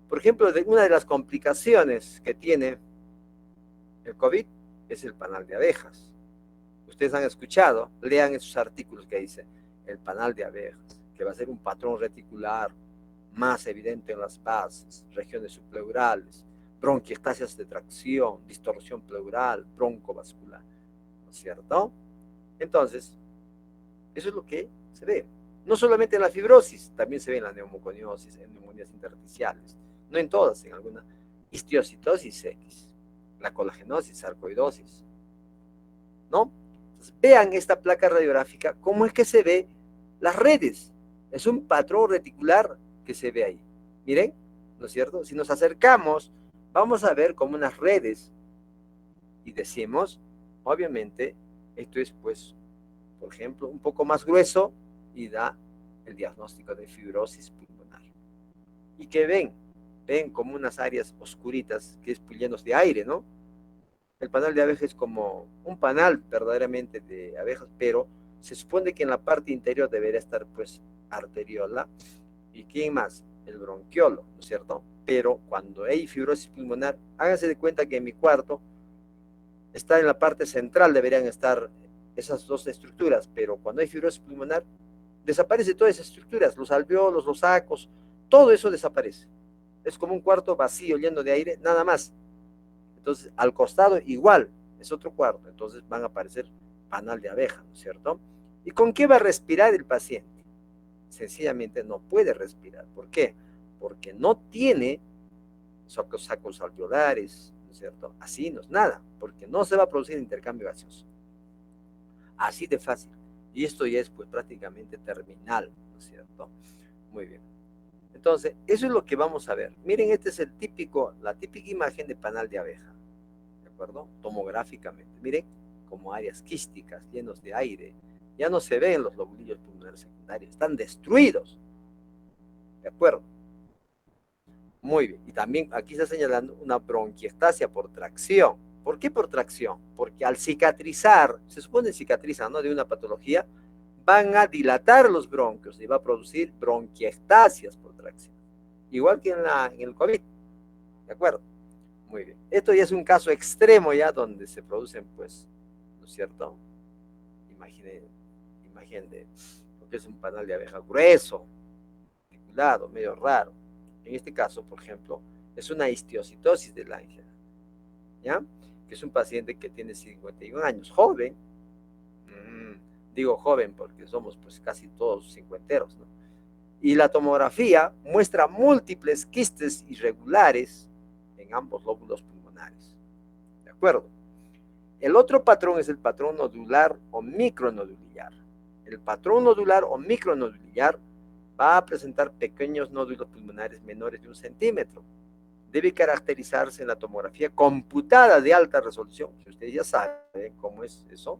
por ejemplo, una de las complicaciones que tiene el COVID es el panal de abejas. Ustedes han escuchado, lean esos artículos que dice el panal de abejas, que va a ser un patrón reticular más evidente en las bases, regiones subpleurales, bronquiectasias de tracción, distorsión pleural, broncovascular, ¿no es cierto? Entonces, eso es lo que se ve. No solamente en la fibrosis, también se ve en la neumoconiosis, en neumonías intersticiales, no en todas, en alguna histiocitosis X, la colagenosis, sarcoidosis, ¿no? Entonces, vean esta placa radiográfica, cómo es que se ve las redes. Es un patrón reticular que se ve ahí. Miren, ¿no es cierto? Si nos acercamos, vamos a ver como unas redes y decimos, obviamente, esto es, pues, por ejemplo, un poco más grueso y da el diagnóstico de fibrosis pulmonar. ¿Y qué ven? Ven como unas áreas oscuritas que es llenos de aire, ¿no? El panal de abejas es como un panal verdaderamente de abejas, pero se supone que en la parte interior debería estar, pues, arteriola. ¿Y quién más? El bronquiolo, ¿no es cierto? Pero cuando hay fibrosis pulmonar, háganse de cuenta que en mi cuarto está en la parte central, deberían estar esas dos estructuras, pero cuando hay fibrosis pulmonar, desaparecen todas esas estructuras, los alveolos, los sacos, todo eso desaparece. Es como un cuarto vacío, lleno de aire, nada más. Entonces, al costado igual, es otro cuarto, entonces van a aparecer panal de abeja, ¿no es cierto? ¿Y con qué va a respirar el paciente? Sencillamente no puede respirar. ¿Por qué? Porque no tiene sacos alveolares, ¿no es cierto? Así no es nada, porque no se va a producir intercambio gaseoso. Así de fácil. Y esto ya es, pues, prácticamente terminal, ¿no es cierto? Muy bien. Entonces, eso es lo que vamos a ver. Miren, este es la típica imagen de panal de abeja, ¿de acuerdo? Tomográficamente. Miren, como áreas quísticas, llenos de aire. Ya no se ven los lobulillos pulmonares secundarios, están destruidos. ¿De acuerdo? Muy bien. Y también aquí está señalando una bronquiectasia por tracción. ¿Por qué por tracción? Porque al cicatrizar, se supone cicatrizan, ¿no?, de una patología, van a dilatar los bronquios y va a producir bronquiectasias por tracción. Igual que en el COVID. ¿De acuerdo? Muy bien. Esto ya es un caso extremo ya donde se producen, pues, ¿no es cierto? Imagen de lo que es un panal de abeja grueso, articulado, medio raro. En este caso, por ejemplo, es una histiocitosis del ángel, ¿ya? Que es un paciente que tiene 51 años, joven. Digo joven porque somos, pues, casi todos cincuenteros, ¿no? Y la tomografía muestra múltiples quistes irregulares en ambos lóbulos pulmonares. ¿De acuerdo? El otro patrón es el patrón nodular o micronodular. El patrón nodular o micronodular va a presentar pequeños nódulos pulmonares menores de 1 centímetro. Debe caracterizarse en la tomografía computada de alta resolución, si ustedes ya saben cómo es eso,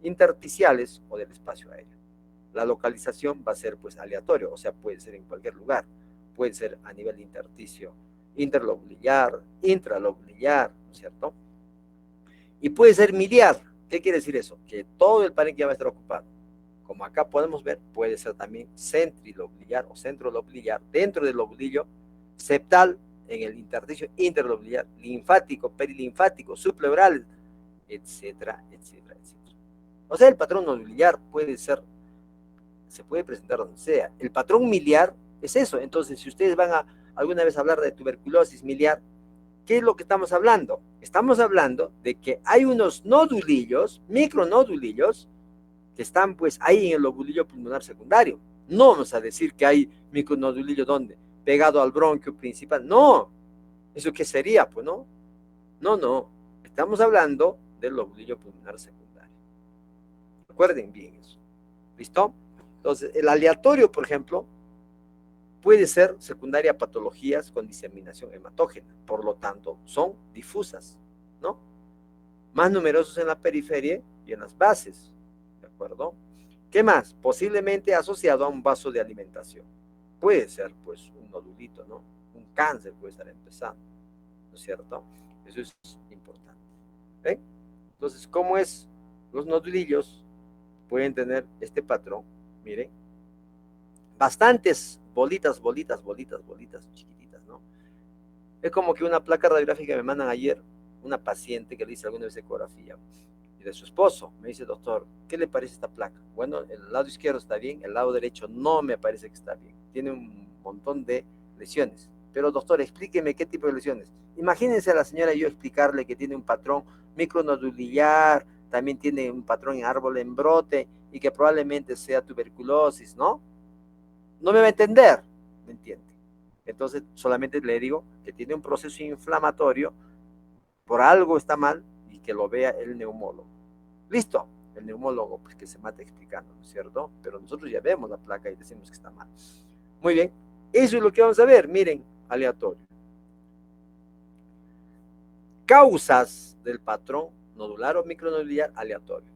intersticiales o del espacio aéreo. La localización va a ser, pues, aleatorio, o sea, puede ser en cualquier lugar, puede ser a nivel de intersticio interlobular, intralobular, ¿no es cierto? Y puede ser miliar. ¿Qué quiere decir eso? Que todo el parénquima va a estar ocupado. Como acá podemos ver, puede ser también centrilobular o centrolobular dentro del lobulillo, septal en el intersticio interlobular, linfático, perilinfático, subpleural, etcétera, etcétera, etcétera. O sea, el patrón nodular se puede presentar donde sea. El patrón miliar es eso. Entonces, si ustedes van a alguna vez hablar de tuberculosis miliar, ¿qué es lo que estamos hablando? Estamos hablando de que hay unos nodulillos, micronodulillos, que están pues ahí en el lobulillo pulmonar secundario. No vamos a decir que hay micronodulillo ¿dónde? Pegado al bronquio principal. No, ¿eso qué sería? Pues no. No. Estamos hablando del lobulillo pulmonar secundario. Recuerden bien eso. ¿Listo? Entonces, el aleatorio, por ejemplo, puede ser secundaria a patologías con diseminación hematógena. Por lo tanto, son difusas, ¿no? Más numerosos en la periferia y en las bases. ¿De acuerdo? ¿Qué más? Posiblemente asociado a un vaso de alimentación. Puede ser, pues, un nodulito, ¿no? Un cáncer puede estar empezando, ¿no es cierto? Eso es importante. ¿Ven? Entonces, ¿cómo es? Los nodulillos pueden tener este patrón, miren, bastantes bolitas chiquititas, ¿no? Es como que una placa radiográfica me mandan ayer, una paciente que le hice alguna vez ecografía, y de su esposo, me dice, doctor, ¿qué le parece esta placa? Bueno, el lado izquierdo está bien, el lado derecho no me parece que está bien, tiene un montón de lesiones, pero doctor, explíqueme qué tipo de lesiones. Imagínense a la señora yo explicarle que tiene un patrón micronodulillar, también tiene un patrón en árbol en brote, y que probablemente sea tuberculosis, ¿no? No me va a entender, ¿me entiende? Entonces, solamente le digo que tiene un proceso inflamatorio, por algo está mal, y que lo vea el neumólogo. Listo, el neumólogo, pues que se mate explicando, ¿no es cierto? Pero nosotros ya vemos la placa y decimos que está mal. Muy bien, eso es lo que vamos a ver, miren, aleatorio. Causas del patrón nodular o micronodular aleatorio.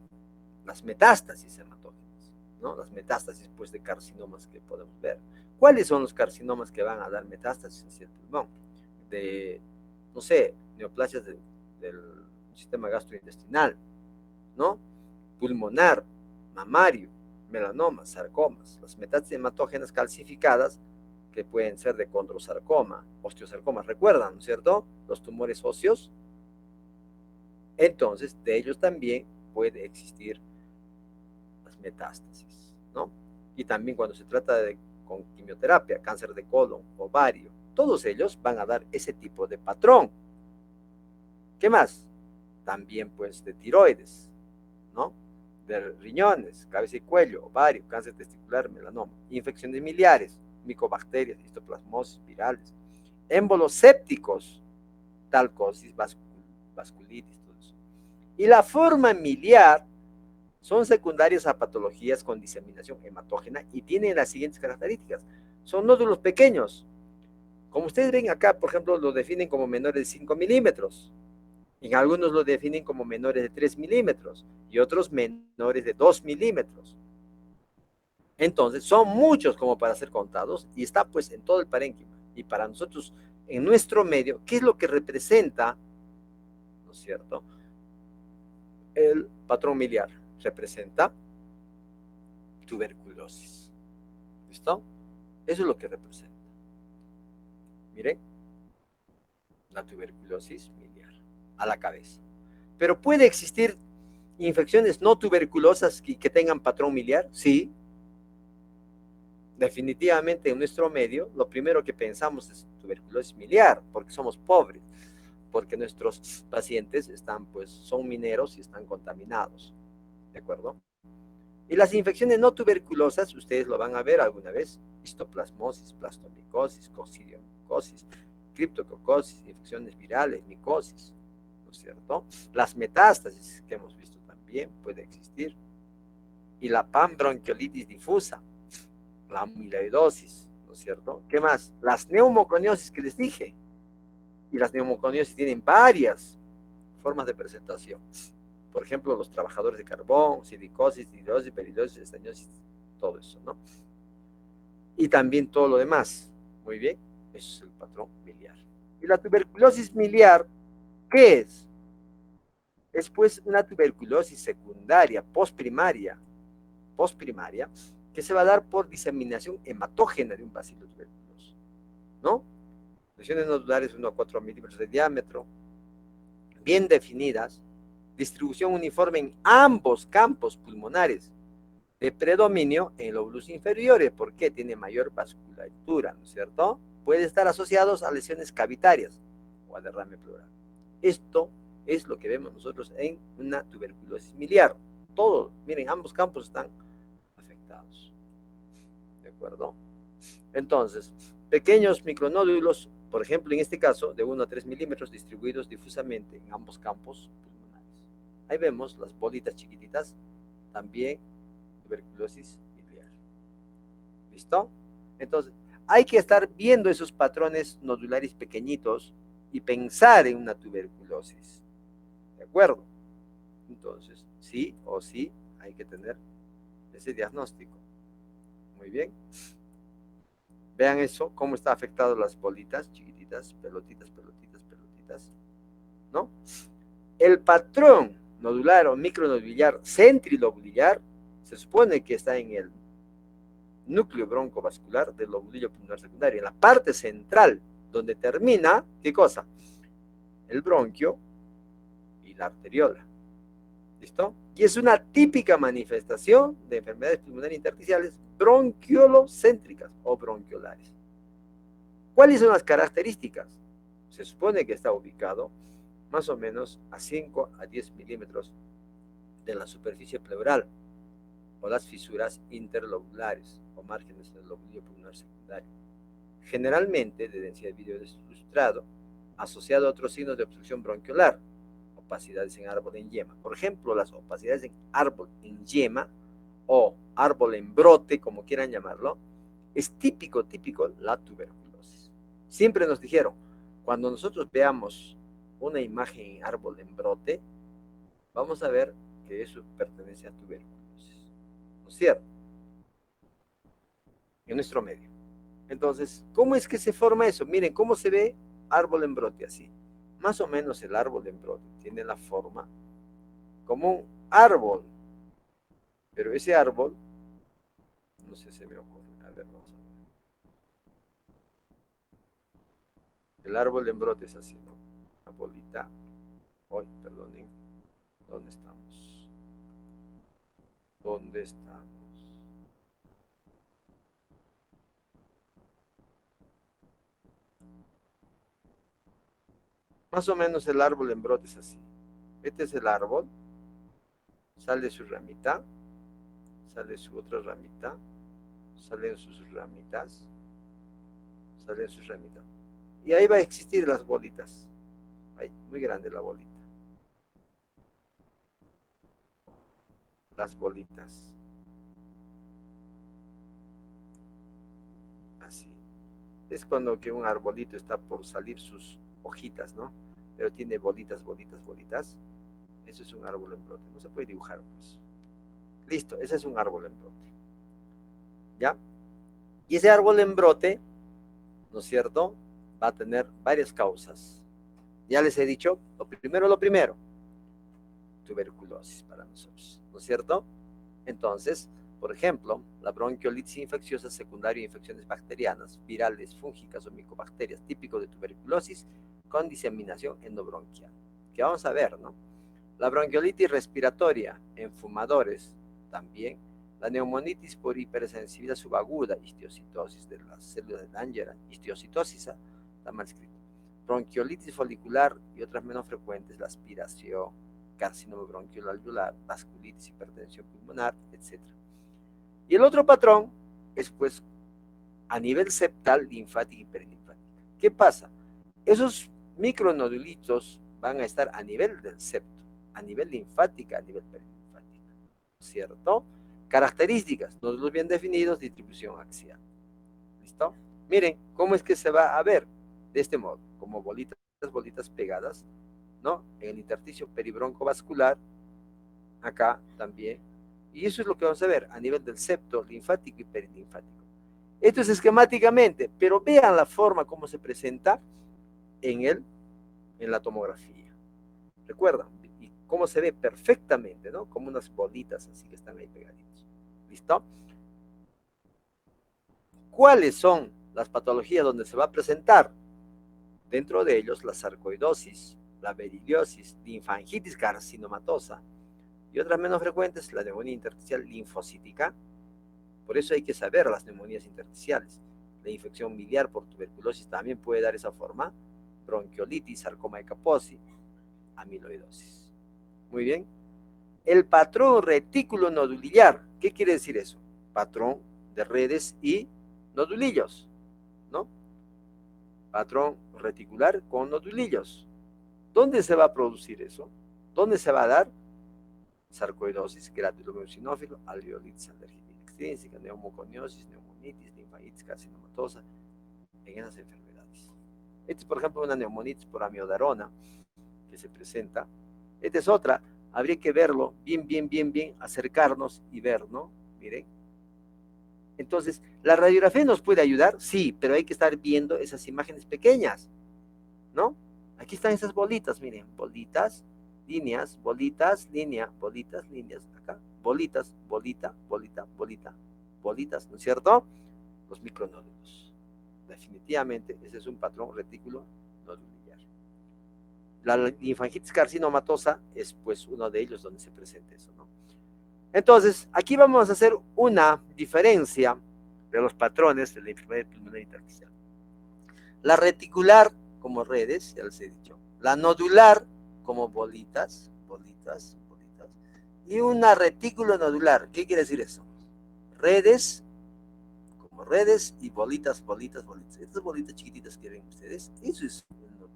Las metástasis hematógenas, ¿no? Las metástasis, pues, de carcinomas que podemos ver. ¿Cuáles son los carcinomas que van a dar metástasis en el pulmón? De, no sé, neoplasias del sistema gastrointestinal, ¿no? Pulmonar, mamario, melanomas, sarcomas, las metástasis hematógenas calcificadas, que pueden ser de condrosarcoma, osteosarcoma, ¿recuerdan, no es cierto? Los tumores óseos. Entonces, de ellos también puede existir las metástasis, ¿no? Y también cuando se trata de con quimioterapia, cáncer de colon, ovario, todos ellos van a dar ese tipo de patrón. ¿Qué más? También, pues, de tiroides, ¿no? De riñones, cabeza y cuello, ovario, cáncer testicular, melanoma, infecciones miliares, micobacterias, histoplasmosis, virales, émbolos sépticos, talcosis, vasculitis, todo eso. Y la forma miliar son secundarias a patologías con diseminación hematógena y tienen las siguientes características. Son nódulos pequeños. Como ustedes ven acá, por ejemplo, lo definen como menores de 5 milímetros. En algunos lo definen como menores de 3 milímetros y otros menores de 2 milímetros. Entonces, son muchos como para ser contados y está pues en todo el parénquima. Y para nosotros, en nuestro medio, ¿qué es lo que representa, ¿no es cierto?, el patrón miliar? Representa tuberculosis. ¿Listo? Eso es lo que representa. Miren, la tuberculosis miliar a la cabeza. Pero puede existir infecciones no tuberculosas que tengan patrón miliar, sí. Definitivamente en nuestro medio, lo primero que pensamos es tuberculosis miliar, porque somos pobres, porque nuestros pacientes están, pues, son mineros y están contaminados. ¿De acuerdo? Y las infecciones no tuberculosas, ustedes lo van a ver alguna vez, histoplasmosis, plastomicosis, coccidiomicosis, criptococosis, infecciones virales, micosis, ¿no es cierto? Las metástasis que hemos visto también puede existir. Y la panbronquiolitis difusa, la amiloidosis, ¿no es cierto? ¿Qué más? Las neumoconiosis que les dije. Y las neumoconiosis tienen varias formas de presentación. Por ejemplo, los trabajadores de carbón, silicosis, hidrosis, peridosis, estaniosis, todo eso, ¿no? Y también todo lo demás. Muy bien, eso es el patrón miliar. Y la tuberculosis miliar, ¿qué es? Es pues una tuberculosis secundaria, postprimaria, que se va a dar por diseminación hematógena de un bacilo tuberculoso, ¿no? Lesiones nodulares 1 a 4 milímetros de diámetro, bien definidas, distribución uniforme en ambos campos pulmonares, de predominio en lóbulos inferiores, porque tiene mayor vasculatura, ¿no es cierto? Puede estar asociados a lesiones cavitarias o a derrame pleural. Esto es lo que vemos nosotros en una tuberculosis miliar. Todo, miren, ambos campos están afectados. ¿De acuerdo? Entonces, pequeños micronódulos, por ejemplo, en este caso, de 1 a 3 milímetros distribuidos difusamente en ambos campos pulmonares. Ahí vemos las bolitas chiquititas, también tuberculosis biliar. ¿Listo? Entonces, hay que estar viendo esos patrones nodulares pequeñitos y pensar en una tuberculosis. ¿De acuerdo? Entonces, sí o sí hay que tener ese diagnóstico. Muy bien. Vean eso, cómo está afectado las bolitas chiquititas, pelotitas, pelotitas, pelotitas, ¿no? El patrón nodular o micronodular centrilobular se supone que está en el núcleo broncovascular del lobulillo pulmonar secundario, en la parte central, donde termina, ¿qué cosa? El bronquio y la arteriola. ¿Listo? Y es una típica manifestación de enfermedades pulmonares intersticiales bronquiolocéntricas o bronquiolares. ¿Cuáles son las características? Se supone que está ubicado más o menos a 5 a 10 milímetros de la superficie pleural o las fisuras interlobulares o márgenes del lobulillo pulmonar secundario. Generalmente de densidad de vídeo ilustrado, asociado a otros signos de obstrucción bronquiolar, opacidades en árbol en yema. Por ejemplo, las opacidades en árbol en yema o árbol en brote, como quieran llamarlo, es típico la tuberculosis. Siempre nos dijeron, cuando nosotros veamos una imagen en árbol en brote, vamos a ver que eso pertenece a tuberculosis. ¿No es cierto? En nuestro medio. Entonces, ¿cómo es que se forma eso? Miren, ¿cómo se ve árbol en brote así? Más o menos el árbol en brote tiene la forma como un árbol, pero ese árbol, no sé si se me ocurre, a ver, vamos a ver. El árbol en brote es así, ¿no? Una bolita, hoy, perdonen, ¿dónde estamos? ¿Dónde estamos? Más o menos el árbol en brote es así. Este es el árbol, sale su ramita, sale su otra ramita, salen sus ramitas, salen sus ramitas. Y ahí va a existir las bolitas. Ahí, muy grande la bolita. Las bolitas. Así. Es cuando que un arbolito está por salir sus hojitas, ¿no? Pero tiene bolitas, bolitas, bolitas. Eso es un árbol en brote. No se puede dibujar, pues. Listo, ese es un árbol en brote. ¿Ya? Y ese árbol en brote, ¿no es cierto?, va a tener varias causas. Ya les he dicho, lo primero, tuberculosis para nosotros, ¿no es cierto? Entonces, por ejemplo, la bronquiolitis infecciosa secundaria a infecciones bacterianas, virales, fúngicas o micobacterias, típico de tuberculosis con diseminación endobronquial. Que vamos a ver, ¿no? La bronquiolitis respiratoria en fumadores, también. La neumonitis por hipersensibilidad subaguda, histiocitosis de las células de Langerhans, histiocitosis, está mal escrito. Bronquiolitis folicular y otras menos frecuentes, la aspiración, carcinoma bronquiolo-alveolar, vasculitis, hipertensión pulmonar, etc. Y el otro patrón es, pues, a nivel septal, linfática y perilinfática. ¿Qué pasa? Esos micronodulitos van a estar a nivel del septo, a nivel linfática, a nivel perilinfática, ¿cierto? Características, nódulos bien definidos, distribución axial. ¿Listo? Miren cómo es que se va a ver de este modo, como bolitas, bolitas pegadas, ¿no? En el intersticio peribroncovascular, acá también. Y eso es lo que vamos a ver a nivel del septo linfático y perilinfático. Esto es esquemáticamente, pero vean la forma como se presenta en la tomografía. ¿Recuerdan? Y cómo se ve perfectamente, ¿no? Como unas bolitas así que están ahí pegaditos. ¿Listo? ¿Cuáles son las patologías donde se va a presentar? Dentro de ellos la sarcoidosis, la beriliosis, linfangitis carcinomatosa y otras menos frecuentes, la neumonía intersticial linfocítica. Por eso hay que saber las neumonías intersticiales. La infección biliar por tuberculosis también puede dar esa forma. Bronquiolitis, sarcoma de Kaposi, amiloidosis. Muy bien. el patrón retículo nodulillar. ¿Qué quiere decir eso? Patrón de redes y nodulillos, ¿no? Patrón reticular con nodulillos. ¿Dónde se va a producir eso? ¿Dónde se va a dar? Sarcoidosis, granulomeosinófilo, alveolitis alérgica extrínseca, neumoconiosis, neumonitis, linfatitis carcinomatosa, en esas enfermedades. Esta es, por ejemplo, una neumonitis por amiodarona que se presenta. Esta es otra, habría que verlo bien, acercarnos y ver, ¿no? Miren. Entonces, ¿la radiografía nos puede ayudar? Sí, pero hay que estar viendo esas imágenes pequeñas, ¿no? Aquí están esas bolitas, miren, bolitas, líneas, bolitas, línea, bolitas, líneas, acá, bolitas, bolita, bolitas, ¿no es cierto? Los micronódulos. Definitivamente, ese es un patrón retículo nodulillar. La linfangitis carcinomatosa es pues uno de ellos donde se presenta eso, ¿no? Entonces, aquí vamos a hacer una diferencia de los patrones de la enfermedad pulmonar intersticial. La reticular como redes, ya les he dicho. La nodular como bolitas, y una retículo nodular. ¿Qué quiere decir eso? Redes, como redes, y bolitas. Estas bolitas chiquititas que ven ustedes, eso es el nódulo.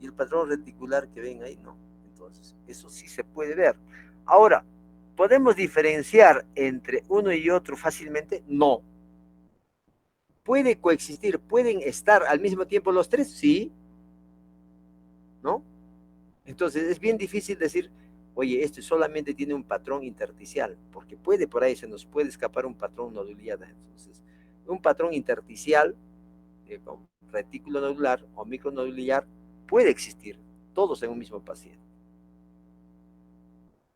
Y el patrón reticular que ven ahí, no. Entonces, eso sí se puede ver. Ahora, ¿podemos diferenciar entre uno y otro fácilmente? No. ¿Puede coexistir? ¿Pueden estar al mismo tiempo los tres? Sí. ¿No? Entonces es bien difícil decir, oye, esto solamente tiene un patrón intersticial, porque puede por ahí, se nos puede escapar un patrón nodular. Entonces, un patrón intersticial, con retículo nodular o micronodular, puede existir, todos en un mismo paciente.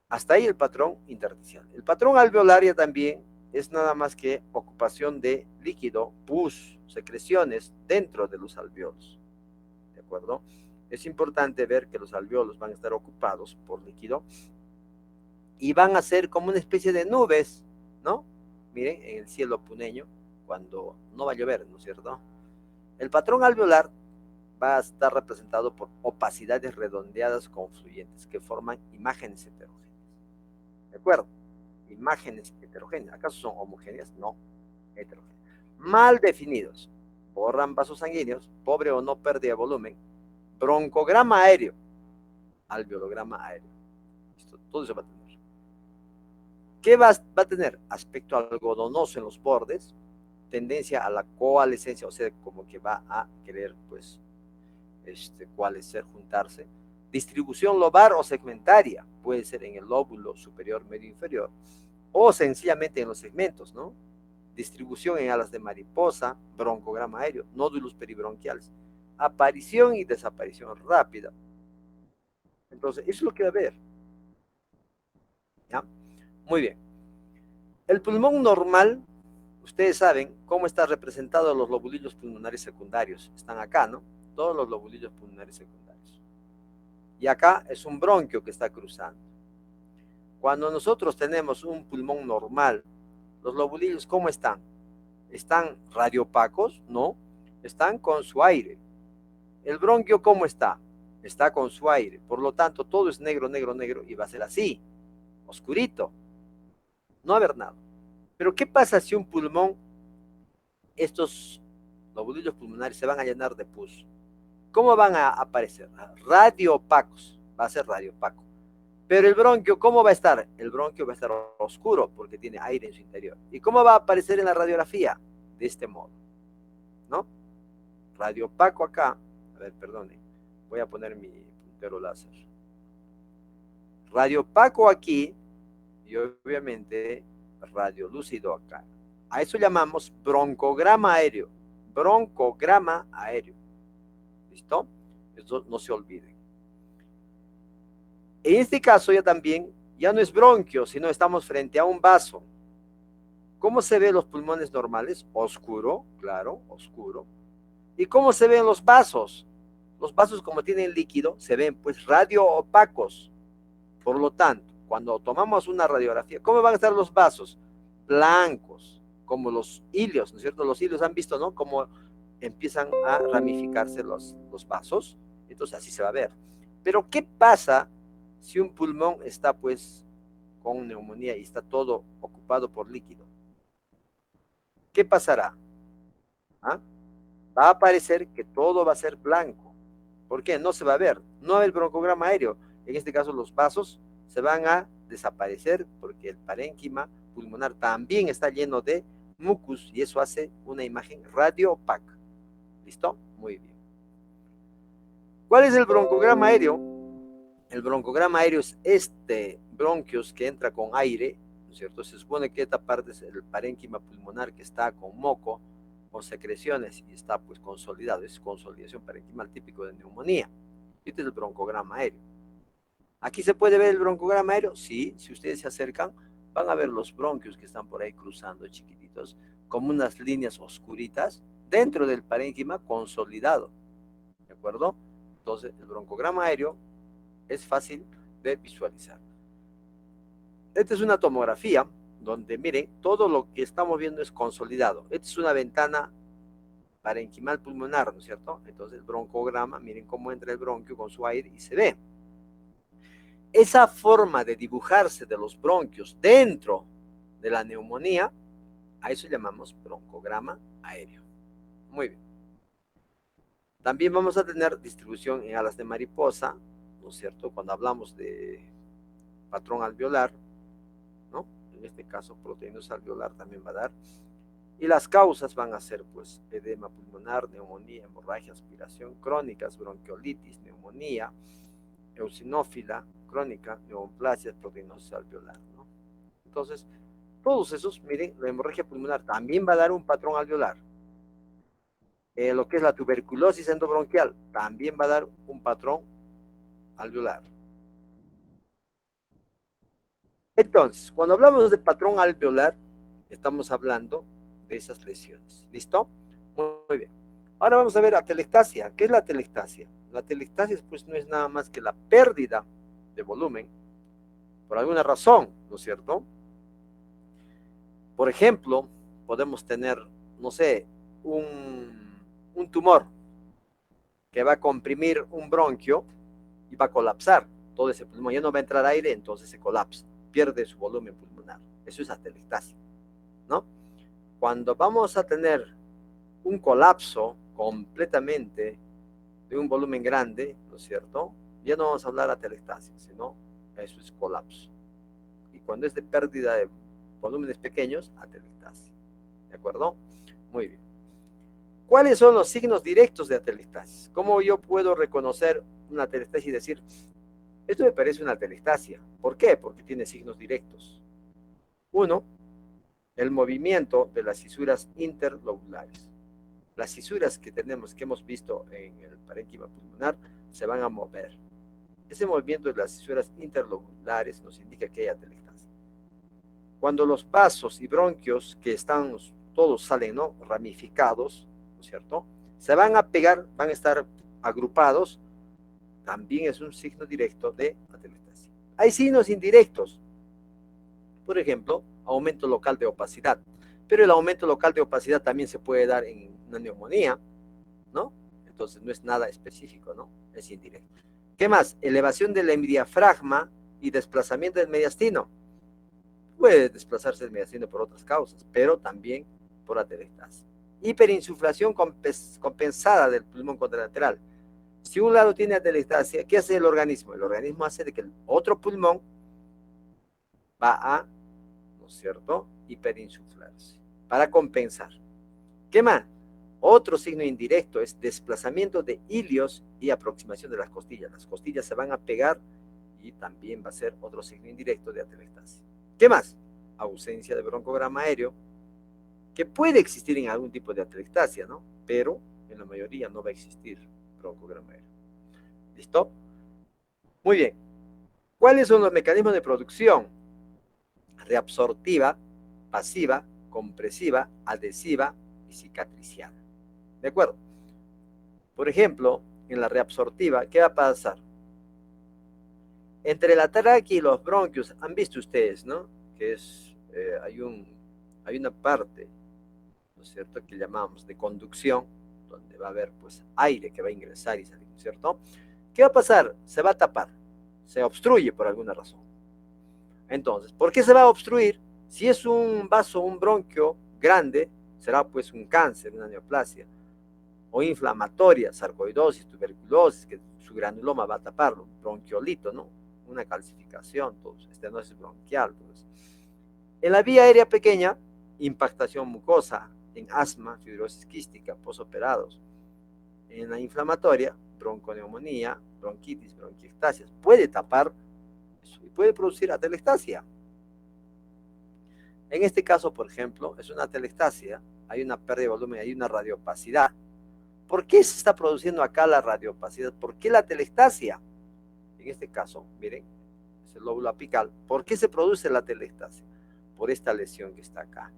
Hasta ahí el patrón intersticial. El patrón alveolario también es nada más que ocupación de líquido, pus, secreciones dentro de los alveolos. ¿De acuerdo? Es importante ver que los alveolos van a estar ocupados por líquido y van a ser como una especie de nubes, ¿no? Miren, en el cielo puneño, cuando no va a llover, ¿no es cierto? El patrón alveolar va a estar representado por opacidades redondeadas confluyentes que forman imágenes heterogéneas. ¿De acuerdo? Imágenes heterogéneas. ¿Acaso son homogéneas? No, heterogéneas. Mal definidos. Borran vasos sanguíneos, pobre o no pérdida de volumen, broncograma aéreo, alveolograma aéreo. Esto, todo eso va a tener. ¿Qué va a tener? Aspecto algodonoso en los bordes, tendencia a la coalescencia, o sea, como que va a querer, pues, coalescer, juntarse. Distribución lobar o segmentaria, puede ser en el lóbulo superior, medio inferior, o sencillamente en los segmentos, ¿no? Distribución en alas de mariposa, broncograma aéreo, nódulos peribronquiales, aparición y desaparición rápida. Entonces, eso es lo que va a haber. ¿Ya? Muy bien. El pulmón normal, ustedes saben cómo está representado los lobulillos pulmonares secundarios. Están acá, ¿no? Todos los lobulillos pulmonares secundarios. Y acá es un bronquio que está cruzando. Cuando nosotros tenemos un pulmón normal, los lobulillos, ¿cómo están? ¿Están radiopacos? No. Están con su aire. El bronquio, ¿cómo está? Está con su aire. Por lo tanto, todo es negro y va a ser así, oscurito. No va a haber nada. Pero ¿qué pasa si un pulmón, estos lobulillos pulmonares se van a llenar de pus? ¿Cómo van a aparecer? Radiopacos. Va a ser radiopaco. Pero el bronquio, ¿cómo va a estar? El bronquio va a estar oscuro porque tiene aire en su interior. ¿Y cómo va a aparecer en la radiografía? De este modo, ¿no? Radiopaco acá. A ver, perdone. Voy a poner mi puntero láser. Radiopaco aquí y obviamente radiolúcido acá. A eso llamamos broncograma aéreo. Broncograma aéreo. ¿Listo? Eso no se olviden. En este caso ya también, ya no es bronquio, sino estamos frente a un vaso. ¿Cómo se ven los pulmones normales? Oscuro, claro, oscuro. ¿Y cómo se ven los vasos? Los vasos, como tienen líquido, se ven pues radioopacos. Por lo tanto, cuando tomamos una radiografía, ¿cómo van a estar los vasos? Blancos, como los hilios, ¿no es cierto? Los hilios han visto, ¿no? Cómo empiezan a ramificarse los vasos. Entonces así se va a ver. Pero ¿qué pasa si un pulmón está pues con neumonía y está todo ocupado por líquido, ¿qué pasará? ¿Ah? Va a parecer que todo va a ser blanco. ¿Por qué? No se va a ver, no hay el broncograma aéreo. En este caso los vasos se van a desaparecer porque el parénquima pulmonar también está lleno de mucus y eso hace una imagen radio opaca. ¿Listo? Muy bien. ¿Cuál es el broncograma aéreo? El broncograma aéreo es este bronquios que entra con aire, ¿no es cierto? Se supone que esta parte es el parénquima pulmonar que está con moco o secreciones y está pues consolidado. Es consolidación parenquimal típico de neumonía. Este es el broncograma aéreo. ¿Aquí se puede ver el broncograma aéreo? Sí, si ustedes se acercan, van a ver los bronquios que están por ahí cruzando, chiquititos, como unas líneas oscuritas dentro del parénquima consolidado. ¿De acuerdo? Entonces, el broncograma aéreo es fácil de visualizar. Esta es una tomografía donde, miren, todo lo que estamos viendo es consolidado. Esta es una ventana parenquimal pulmonar, ¿no es cierto? Entonces, el broncograma, miren cómo entra el bronquio con su aire y se ve. Esa forma de dibujarse de los bronquios dentro de la neumonía, a eso llamamos broncograma aéreo. Muy bien. También vamos a tener distribución en alas de mariposa, ¿no es cierto? Cuando hablamos de patrón alveolar, ¿no? En este caso, proteínosis alveolar también va a dar. Y las causas van a ser, pues, edema pulmonar, neumonía, hemorragia, aspiración, crónicas, bronquiolitis, neumonía, eosinófila, crónica, neoplasia, proteínosis alveolar, ¿no? Entonces, todos esos, miren, la hemorragia pulmonar también va a dar un patrón alveolar. Lo que es la tuberculosis endobronquial también va a dar un patrón alveolar. Entonces, cuando hablamos de patrón alveolar, estamos hablando de esas lesiones. ¿Listo? Muy bien. Ahora vamos a ver atelectasia. ¿Qué es la atelectasia? La atelectasia, pues, no es nada más que la pérdida de volumen por alguna razón, ¿no es cierto? Por ejemplo, podemos tener, no sé, un tumor que va a comprimir un bronquio y va a colapsar todo ese pulmón. Ya no va a entrar aire, entonces se colapsa, pierde su volumen pulmonar. Eso es atelectasia, ¿no? Cuando vamos a tener un colapso completamente de un volumen grande, ¿no es cierto? Ya no vamos a hablar de atelectasia, sino eso es colapso. Y cuando es de pérdida de volúmenes pequeños, atelectasia. ¿De acuerdo? Muy bien. ¿Cuáles son los signos directos de atelectasia? ¿Cómo yo puedo reconocer una atelectasia y decir, esto me parece una atelectasia? ¿Por qué? Porque tiene signos directos. Uno, el movimiento de las fisuras interlobulares. Las fisuras que tenemos, que hemos visto en el parénquima pulmonar, se van a mover. Ese movimiento de las fisuras interlobulares nos indica que hay atelectasia. Cuando los vasos y bronquios que están, todos salen, ¿no?, ramificados, ¿no es cierto?, se van a pegar, van a estar agrupados, también es un signo directo de atelectasia. Hay signos indirectos, por ejemplo, aumento local de opacidad, pero el aumento local de opacidad también se puede dar en una neumonía, ¿no? Entonces no es nada específico, ¿no? Es indirecto. ¿Qué más? Elevación del hemidiafragma y desplazamiento del mediastino. Puede desplazarse el mediastino por otras causas, pero también por atelectasia. Hiperinsuflación compensada del pulmón contralateral. Si un lado tiene atelectasia, ¿qué hace el organismo? El organismo hace de que el otro pulmón va a, ¿no es cierto?, hiperinsuflarse para compensar. ¿Qué más? Otro signo indirecto es desplazamiento de ilios y aproximación de las costillas. Las costillas se van a pegar y también va a ser otro signo indirecto de atelectasia. ¿Qué más? Ausencia de broncograma aéreo, que puede existir en algún tipo de atelectasia, ¿no? Pero en la mayoría no va a existir broncograma aéreo. ¿Listo? Muy bien. ¿Cuáles son los mecanismos de producción? Reabsortiva, pasiva, compresiva, adhesiva y cicatriciana. ¿De acuerdo? Por ejemplo, en la reabsortiva, ¿qué va a pasar? Entre la tráquea y los bronquios, han visto ustedes, ¿no?, que es, hay una parte, ¿no es cierto?, que llamamos de conducción, donde va a haber, pues, aire que va a ingresar y salir, ¿no es cierto? ¿Qué va a pasar? Se va a tapar, se obstruye por alguna razón. Entonces, ¿por qué se va a obstruir? Si es un vaso, un bronquio grande, será pues un cáncer, una neoplasia, o inflamatoria, sarcoidosis, tuberculosis, que su granuloma va a taparlo, bronquiolito, ¿no? Una calcificación, todo eso, estenosis bronquial, todo eso. En la vía aérea pequeña, impactación mucosa, en asma, fibrosis quística, posoperados. En la inflamatoria, bronconeumonía, bronquitis, bronquiectasias. Puede tapar eso y puede producir atelectasia. En este caso, por ejemplo, es una atelectasia, hay una pérdida de volumen, hay una radiopacidad. ¿Por qué se está produciendo acá la radiopacidad? ¿Por qué la atelectasia? En este caso, miren, es el lóbulo apical. ¿Por qué se produce la atelectasia? Por esta lesión que está acá.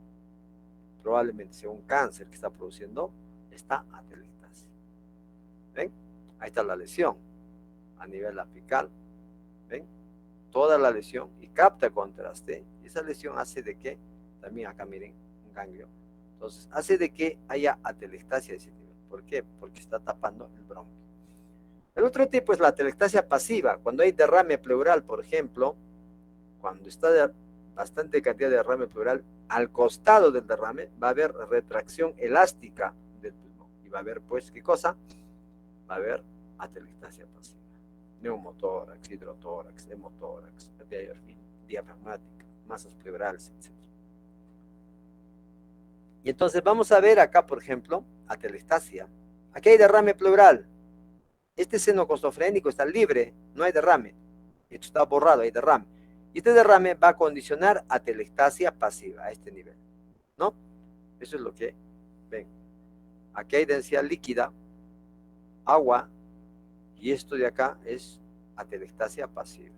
Probablemente sea un cáncer que está produciendo esta atelectasia. ¿Ven? Ahí está la lesión a nivel apical. ¿Ven? Toda la lesión y capta contraste. Esa lesión hace de que, también acá miren, un ganglio. Entonces, hace de que haya atelectasia de ese nivel. ¿Por qué? Porque está tapando el bronquio. El otro tipo es la atelectasia pasiva. Cuando hay derrame pleural, por ejemplo, cuando está bastante cantidad de derrame pleural, al costado del derrame va a haber retracción elástica del pulmón. Y va a haber, pues, ¿qué cosa? Va a haber atelectasia pasiva. Neumotórax, hidrotórax, hemotórax, diafragmática, masas pleurales, etc. Y entonces vamos a ver acá, por ejemplo, atelectasia. Aquí hay derrame pleural. Este seno costofrénico está libre, no hay derrame. Esto está borrado, hay derrame. Y este derrame va a condicionar atelectasia pasiva a este nivel, ¿no? Eso es lo que ven. Aquí hay densidad líquida, agua, y esto de acá es atelectasia pasiva.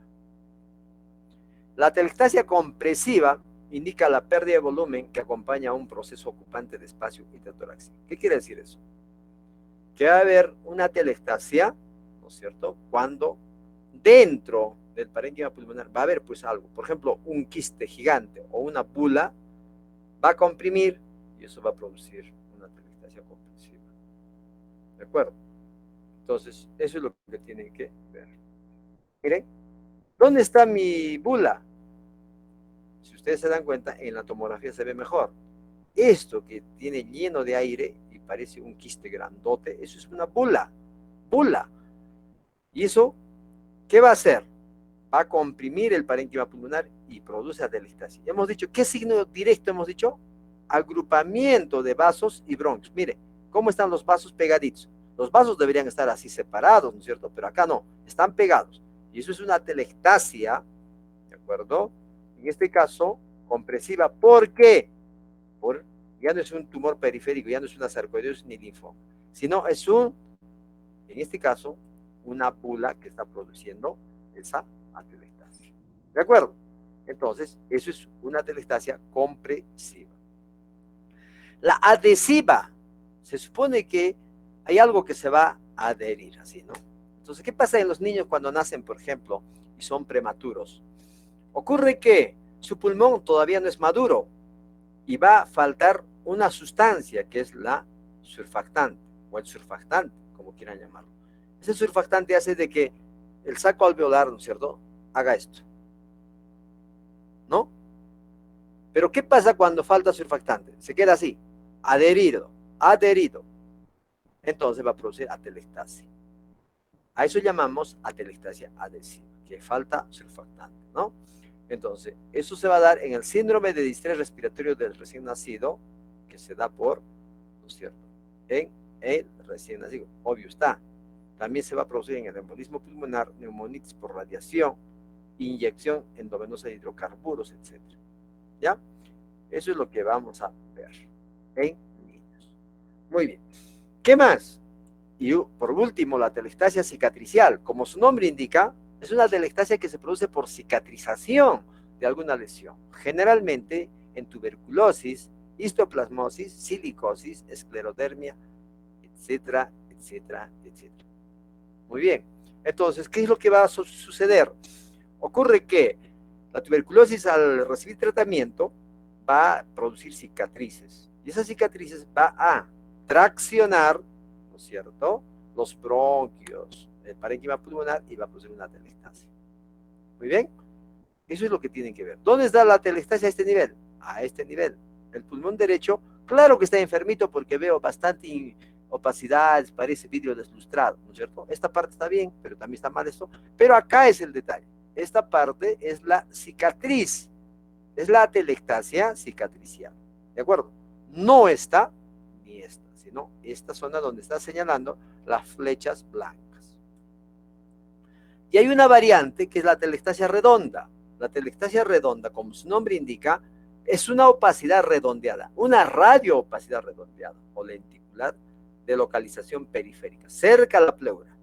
La atelectasia compresiva indica la pérdida de volumen que acompaña a un proceso ocupante de espacio intratorácico. ¿Qué quiere decir eso? Que va a haber una atelectasia, ¿no es cierto?, cuando dentro del parénquima pulmonar va a haber pues algo, por ejemplo, un quiste gigante o una bula va a comprimir y eso va a producir una atelectasia compresiva. ¿De acuerdo? Entonces, eso es lo que tienen que ver. Miren, ¿dónde está mi bula? Si ustedes se dan cuenta, en la tomografía se ve mejor. Esto que tiene lleno de aire y parece un quiste grandote, eso es una bula. Bula. ¿Y eso qué va a hacer? Va a comprimir el parénquima pulmonar y produce atelectasia. Hemos dicho, ¿qué signo directo hemos dicho? Agrupamiento de vasos y bronquios. Mire, ¿cómo están los vasos pegaditos? Los vasos deberían estar así separados, ¿no es cierto? Pero acá no, están pegados. Y eso es una atelectasia, ¿de acuerdo? En este caso, compresiva. ¿Por qué? Ya no es un tumor periférico, ya no es una sarcoidosis ni linfoma, sino es en este caso, una bula que está produciendo esa atelectasia. ¿De acuerdo? Entonces, eso es una atelectasia compresiva. La adhesiva, se supone que hay algo que se va a adherir, así, ¿no? Entonces, ¿qué pasa en los niños cuando nacen, por ejemplo, y son prematuros? Ocurre que su pulmón todavía no es maduro y va a faltar una sustancia que es la surfactante, o el surfactante, como quieran llamarlo. Ese surfactante hace de que el saco alveolar, ¿no es cierto?, haga esto, ¿no? Pero ¿qué pasa cuando falta surfactante? Se queda así, adherido, adherido. Entonces va a producir atelectasia. A eso llamamos atelectasia adhesiva, que falta surfactante, ¿no? Entonces, eso se va a dar en el síndrome de distrés respiratorio del recién nacido, que se da por, ¿no es cierto?, en el recién nacido. Obvio está. También se va a producir en el embolismo pulmonar, neumonitis por radiación, inyección endovenosa de hidrocarburos, etc. ¿Ya? Eso es lo que vamos a ver en niños. Muy bien. ¿Qué más? Y por último, la atelectasia cicatricial. Como su nombre indica, es una atelectasia que se produce por cicatrización de alguna lesión. Generalmente en tuberculosis, histoplasmosis, silicosis, esclerodermia, etcétera, etcétera, etcétera. Muy bien. Entonces, ¿qué es lo que va a suceder? Ocurre que la tuberculosis al recibir tratamiento va a producir cicatrices. Y esas cicatrices va a traccionar, ¿no es cierto?, los bronquios, el parénquima pulmonar y va a producir una atelectasia. Muy bien. Eso es lo que tienen que ver. ¿Dónde está la atelectasia a este nivel? A este nivel. El pulmón derecho, claro que está enfermito porque veo bastante opacidad, parece vidrio deslustrado, ¿no es cierto? Esta parte está bien, pero también está mal esto. Pero acá es el detalle. Esta parte es la cicatriz, es la atelectasia cicatricial, ¿de acuerdo? No esta ni esta, sino esta zona donde está señalando las flechas blancas. Y hay una variante que es la atelectasia redonda. La atelectasia redonda, como su nombre indica, es una opacidad redondeada, una radioopacidad redondeada o lenticular de localización periférica, cerca a la pleura.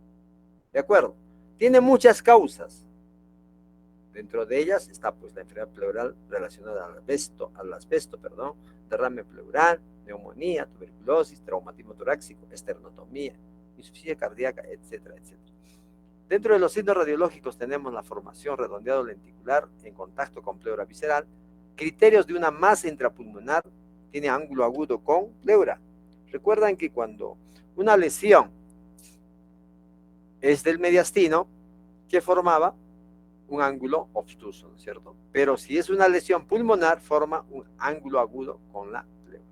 ¿De acuerdo? Tiene muchas causas. Dentro de ellas está pues la enfermedad pleural relacionada al asbesto, derrame pleural, neumonía, tuberculosis, traumatismo torácico, esternotomía, insuficiencia cardíaca, etcétera, etcétera. Dentro de los signos radiológicos tenemos la formación redondeado lenticular en contacto con pleura visceral, criterios de una masa intrapulmonar, tiene ángulo agudo con pleura. Recuerdan que cuando una lesión es del mediastino, ¿qué formaba? Un ángulo obtuso, ¿no es cierto? Pero si es una lesión pulmonar, forma un ángulo agudo con la pleura.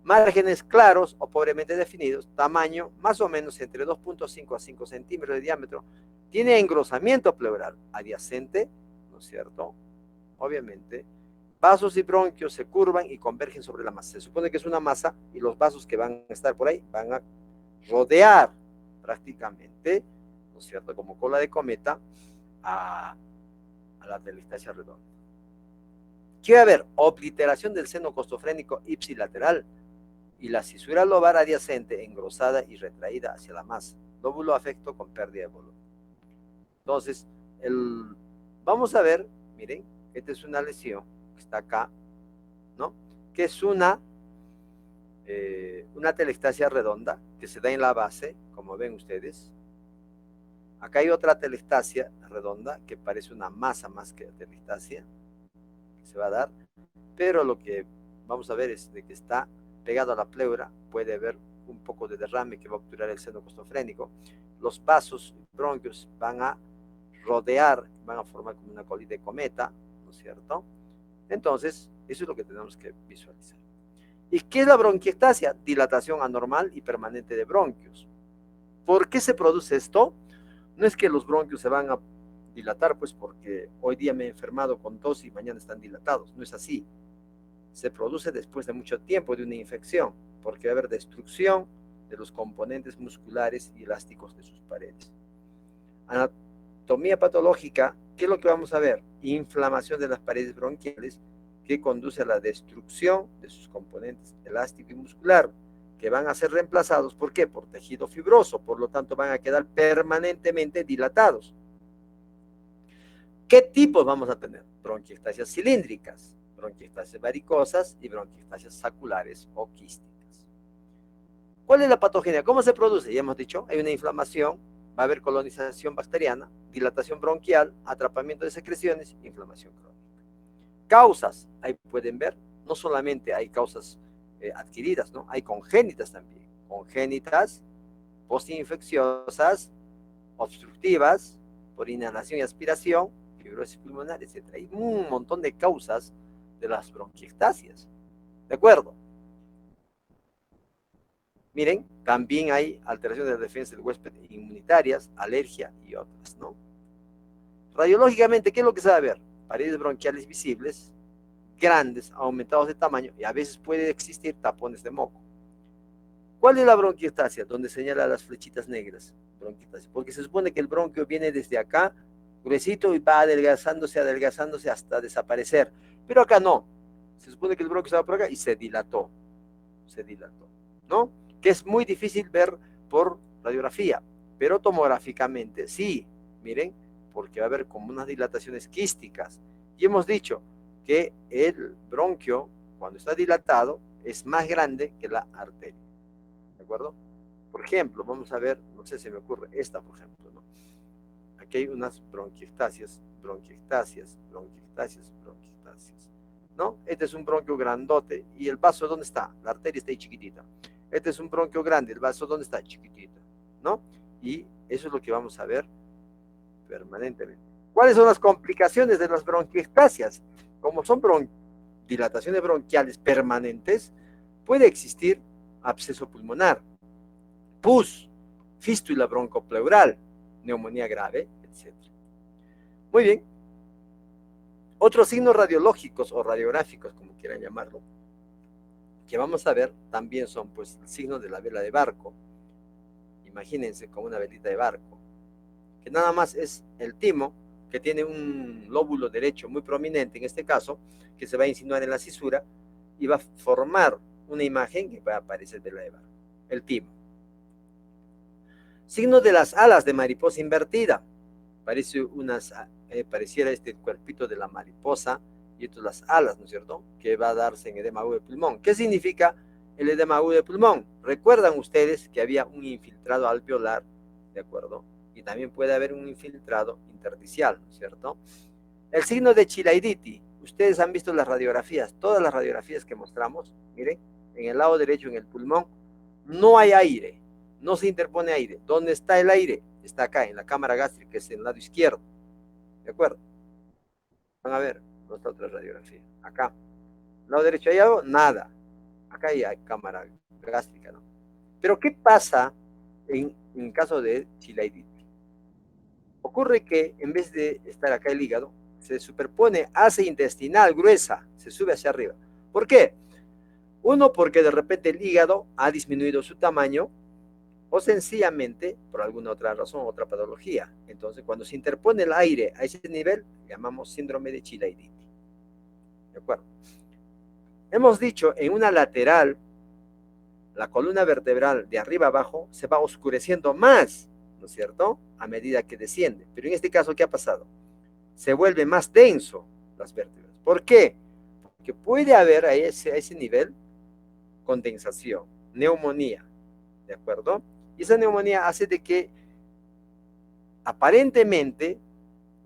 Márgenes claros o pobremente definidos, tamaño más o menos entre 2.5 a 5 centímetros de diámetro, tiene engrosamiento pleural adyacente, ¿no es cierto? Obviamente, vasos y bronquios se curvan y convergen sobre la masa. Se supone que es una masa y los vasos que van a estar por ahí van a rodear prácticamente, ¿no es cierto? Como cola de cometa a la atelectasia redonda. ¿Qué va a haber? Obliteración del seno costofrénico ipsilateral y la cisura lobar adyacente engrosada y retraída hacia la masa. Lóbulo afecto con pérdida de volumen. Entonces, vamos a ver, miren, esta es una lesión que está acá, ¿no? Que es una atelectasia redonda que se da en la base, como ven ustedes. Acá hay otra atelectasia redonda que parece una masa más que atelectasia que se va a dar, pero lo que vamos a ver es de que está pegado a la pleura, puede haber un poco de derrame que va a obturar el seno costofrénico. Los vasos bronquios van a rodear, van a formar como una colita de cometa, ¿no es cierto? Entonces, eso es lo que tenemos que visualizar. ¿Y qué es la bronquiectasia? Dilatación anormal y permanente de bronquios. ¿Por qué se produce esto? No es que los bronquios se van a dilatar, pues porque hoy día me he enfermado con tos y mañana están dilatados. No es así. Se produce después de mucho tiempo de una infección, porque va a haber destrucción de los componentes musculares y elásticos de sus paredes. Anatomía patológica, ¿qué es lo que vamos a ver? Inflamación de las paredes bronquiales que conduce a la destrucción de sus componentes elástico y muscular, que van a ser reemplazados, ¿por qué? Por tejido fibroso, por lo tanto van a quedar permanentemente dilatados. ¿Qué tipos vamos a tener? Bronquiectasias cilíndricas, bronquiectasias varicosas y bronquiectasias saculares o quísticas. ¿Cuál es la patogenia? ¿Cómo se produce? Ya hemos dicho, hay una inflamación, va a haber colonización bacteriana, dilatación bronquial, atrapamiento de secreciones, inflamación crónica. Causas, ahí pueden ver, no solamente hay causas adquiridas, ¿no? Hay congénitas también, congénitas, postinfecciosas, obstructivas, por inhalación y aspiración, fibrosis pulmonar, etc. Hay un montón de causas de las bronquiectasias, ¿de acuerdo? Miren, también hay alteraciones de la defensa del huésped inmunitarias, alergia y otras, ¿no? Radiológicamente, ¿qué es lo que se va a ver? Paredes bronquiales visibles, grandes, aumentados de tamaño, y a veces puede existir tapones de moco. ¿Cuál es la bronquiectasia? Donde señala las flechitas negras. Bronquiectasia. Porque se supone que el bronquio viene desde acá, gruesito, y va adelgazándose hasta desaparecer. Pero acá no. Se supone que el bronquio estaba por acá y se dilató, ¿no? Que es muy difícil ver por radiografía, pero tomográficamente sí, miren, porque va a haber como unas dilataciones quísticas. Y hemos dicho que el bronquio, cuando está dilatado, es más grande que la arteria. ¿De acuerdo? Por ejemplo, vamos a ver, no sé si me ocurre esta, por ejemplo, ¿no? Aquí hay unas bronquiectasias, ¿no? Este es un bronquio grandote, y el vaso, ¿dónde está? La arteria está ahí chiquitita. Este es un bronquio grande, el vaso, ¿dónde está? Chiquitita, ¿no? Y eso es lo que vamos a ver permanentemente. ¿Cuáles son las complicaciones de las bronquiectasias? Como son dilataciones bronquiales permanentes, puede existir absceso pulmonar, pus, fístula broncopleural, neumonía grave, etc. Muy bien. Otros signos radiológicos o radiográficos, como quieran llamarlo, que vamos a ver también son pues el signo de la vela de barco. Imagínense como una velita de barco, que nada más es el timo, que tiene un lóbulo derecho muy prominente, en este caso, que se va a insinuar en la cisura y va a formar una imagen que va a aparecer vela de barco, el timo. Signo de las alas de mariposa invertida. Pareciera este cuerpito de la mariposa y esto las alas, ¿no es cierto? Que va a darse en edema agudo de pulmón. ¿Qué significa el edema agudo de pulmón? Recuerdan ustedes que había un infiltrado alveolar, ¿de acuerdo? Y también puede haber un infiltrado intersticial, ¿no es cierto? El signo de Chilaiditi. Ustedes han visto las radiografías, todas las radiografías que mostramos, miren, en el lado derecho, en el pulmón, no hay aire, no se interpone aire. ¿Dónde está el aire? Está acá, en la cámara gástrica, que es en el lado izquierdo. ¿De acuerdo? Van a ver nuestra otra radiografía. Acá. Lado derecho hay algo, nada. Acá hay cámara gástrica, ¿no? Pero ¿qué pasa en caso de chilaiditi? Ocurre que en vez de estar acá el hígado, se superpone asa intestinal gruesa, se sube hacia arriba. ¿Por qué? Uno, porque de repente el hígado ha disminuido su tamaño, o sencillamente por alguna otra razón, otra patología. Entonces, cuando se interpone el aire a ese nivel, llamamos síndrome de Chilaiditi. ¿De acuerdo? Hemos dicho, en una lateral, la columna vertebral de arriba abajo se va oscureciendo más, ¿no es cierto?, a medida que desciende. Pero en este caso, ¿qué ha pasado? Se vuelve más denso las vértebras. ¿Por qué? Porque puede haber a ese nivel condensación, neumonía, ¿de acuerdo? Y esa neumonía hace de que aparentemente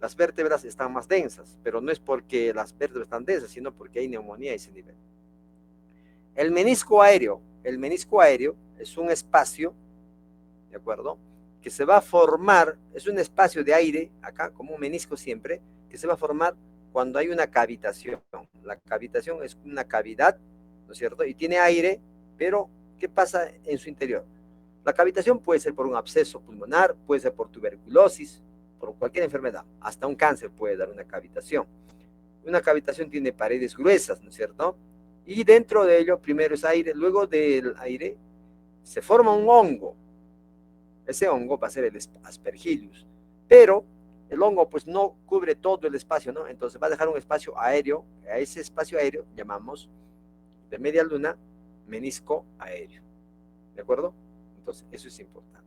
las vértebras están más densas, pero no es porque las vértebras están densas, sino porque hay neumonía a ese nivel. El menisco aéreo es un espacio, ¿de acuerdo?, que se va a formar, es un espacio de aire, acá, como un menisco siempre, que se va a formar cuando hay una cavitación. La cavitación es una cavidad, ¿no es cierto?, y tiene aire, pero ¿qué pasa en su interior? La cavitación puede ser por un absceso pulmonar, puede ser por tuberculosis, por cualquier enfermedad, hasta un cáncer puede dar una cavitación. Una cavitación tiene paredes gruesas, ¿no es cierto?, y dentro de ello, primero es aire, luego del aire se forma un hongo. Ese hongo va a ser el aspergillus, pero el hongo pues no cubre todo el espacio, ¿no? Entonces va a dejar un espacio aéreo, a ese espacio aéreo llamamos de media luna menisco aéreo, ¿de acuerdo? Entonces eso es importante.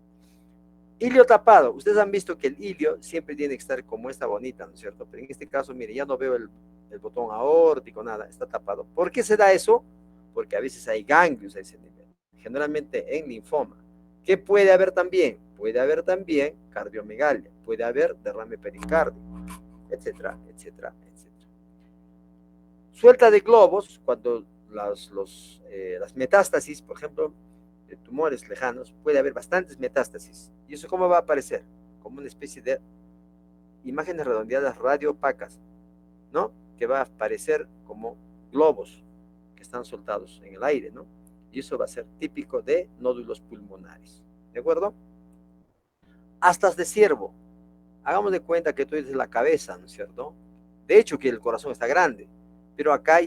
Ilio tapado, ustedes han visto que el ilio siempre tiene que estar como esta bonita, ¿no es cierto? Pero en este caso, mire, ya no veo el botón aórtico, nada, está tapado. ¿Por qué se da eso? Porque a veces hay ganglios a ese nivel, generalmente en linfoma. ¿Qué puede haber también? Puede haber también cardiomegalia, puede haber derrame pericárdico, etcétera, etcétera, etcétera. Suelta de globos, cuando las metástasis, por ejemplo, de tumores lejanos, puede haber bastantes metástasis. ¿Y eso cómo va a aparecer? Como una especie de imágenes redondeadas radioopacas, ¿no? Que va a aparecer como globos que están soltados en el aire, ¿no? Y eso va a ser típico de nódulos pulmonares, ¿de acuerdo? Astas de ciervo. Hagamos de cuenta que tú eres la cabeza, ¿no es cierto? De hecho que el corazón está grande, pero acá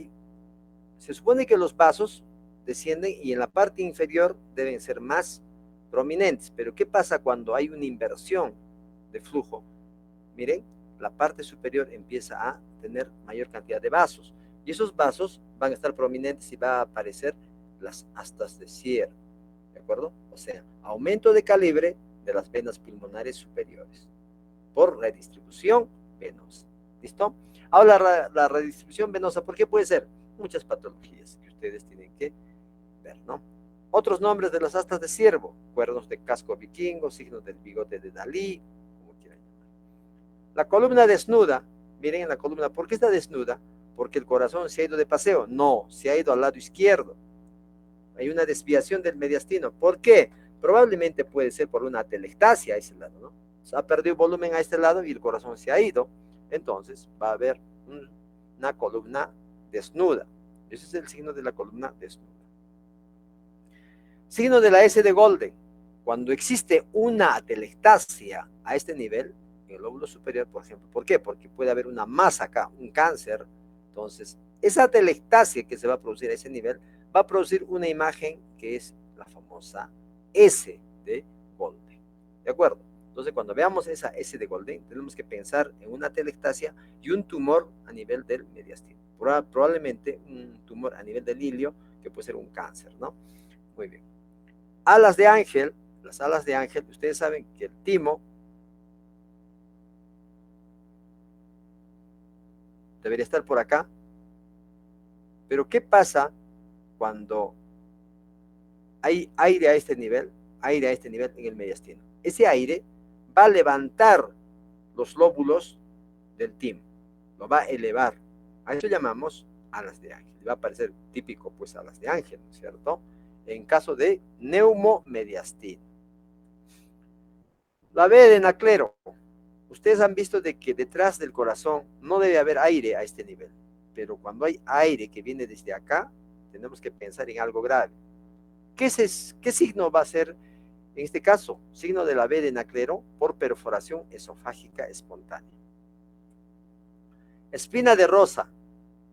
se supone que los vasos descienden y en la parte inferior deben ser más prominentes, pero ¿qué pasa cuando hay una inversión de flujo? Miren, la parte superior empieza a tener mayor cantidad de vasos y esos vasos van a estar prominentes y va a aparecer las astas de ciervo, ¿de acuerdo? O sea, aumento de calibre de las venas pulmonares superiores por redistribución venosa. ¿Listo? Ahora la redistribución venosa, ¿por qué puede ser? Muchas patologías que ustedes tienen que ver, ¿no? Otros nombres de las astas de ciervo: cuernos de casco vikingo, signos del bigote de Dalí, como quieran llamar. La columna desnuda, miren en la columna, ¿por qué está desnuda? Porque el corazón se ha ido de paseo. No, se ha ido al lado izquierdo. Hay una desviación del mediastino. ¿Por qué? Probablemente puede ser por una atelectasia a ese lado, ¿no? Se ha perdido volumen a este lado y el corazón se ha ido. entonces va a haber una columna desnuda. Ese es el signo de la columna desnuda. Signo de la S de Golden. Cuando existe una atelectasia a este nivel, en el lóbulo superior, por ejemplo. ¿Por qué? Porque puede haber una masa acá, un cáncer. Entonces, esa atelectasia que se va a producir a ese nivel va a producir una imagen que es la famosa S de Golden. ¿De acuerdo? Entonces, cuando veamos esa S de Golden, tenemos que pensar en una atelectasia y un tumor a nivel del mediastino. Probablemente un tumor a nivel del hilio, que puede ser un cáncer, ¿no? Muy bien. Alas de ángel, las alas de ángel, ustedes saben que el timo debería estar por acá, pero ¿qué pasa cuando hay aire a este nivel en el mediastino? Ese aire va a levantar los lóbulos del timo, lo va a elevar. A eso llamamos alas de ángel. Va a parecer típico, pues, alas de ángel, ¿no es cierto? En caso de neumomediastino. La B de Naclero. Ustedes han visto de que detrás del corazón no debe haber aire a este nivel, pero cuando hay aire que viene desde acá, tenemos que pensar en algo grave. ¿Qué signo va a ser en este caso? Signo de la B de Naclero por perforación esofágica espontánea. Espina de rosa.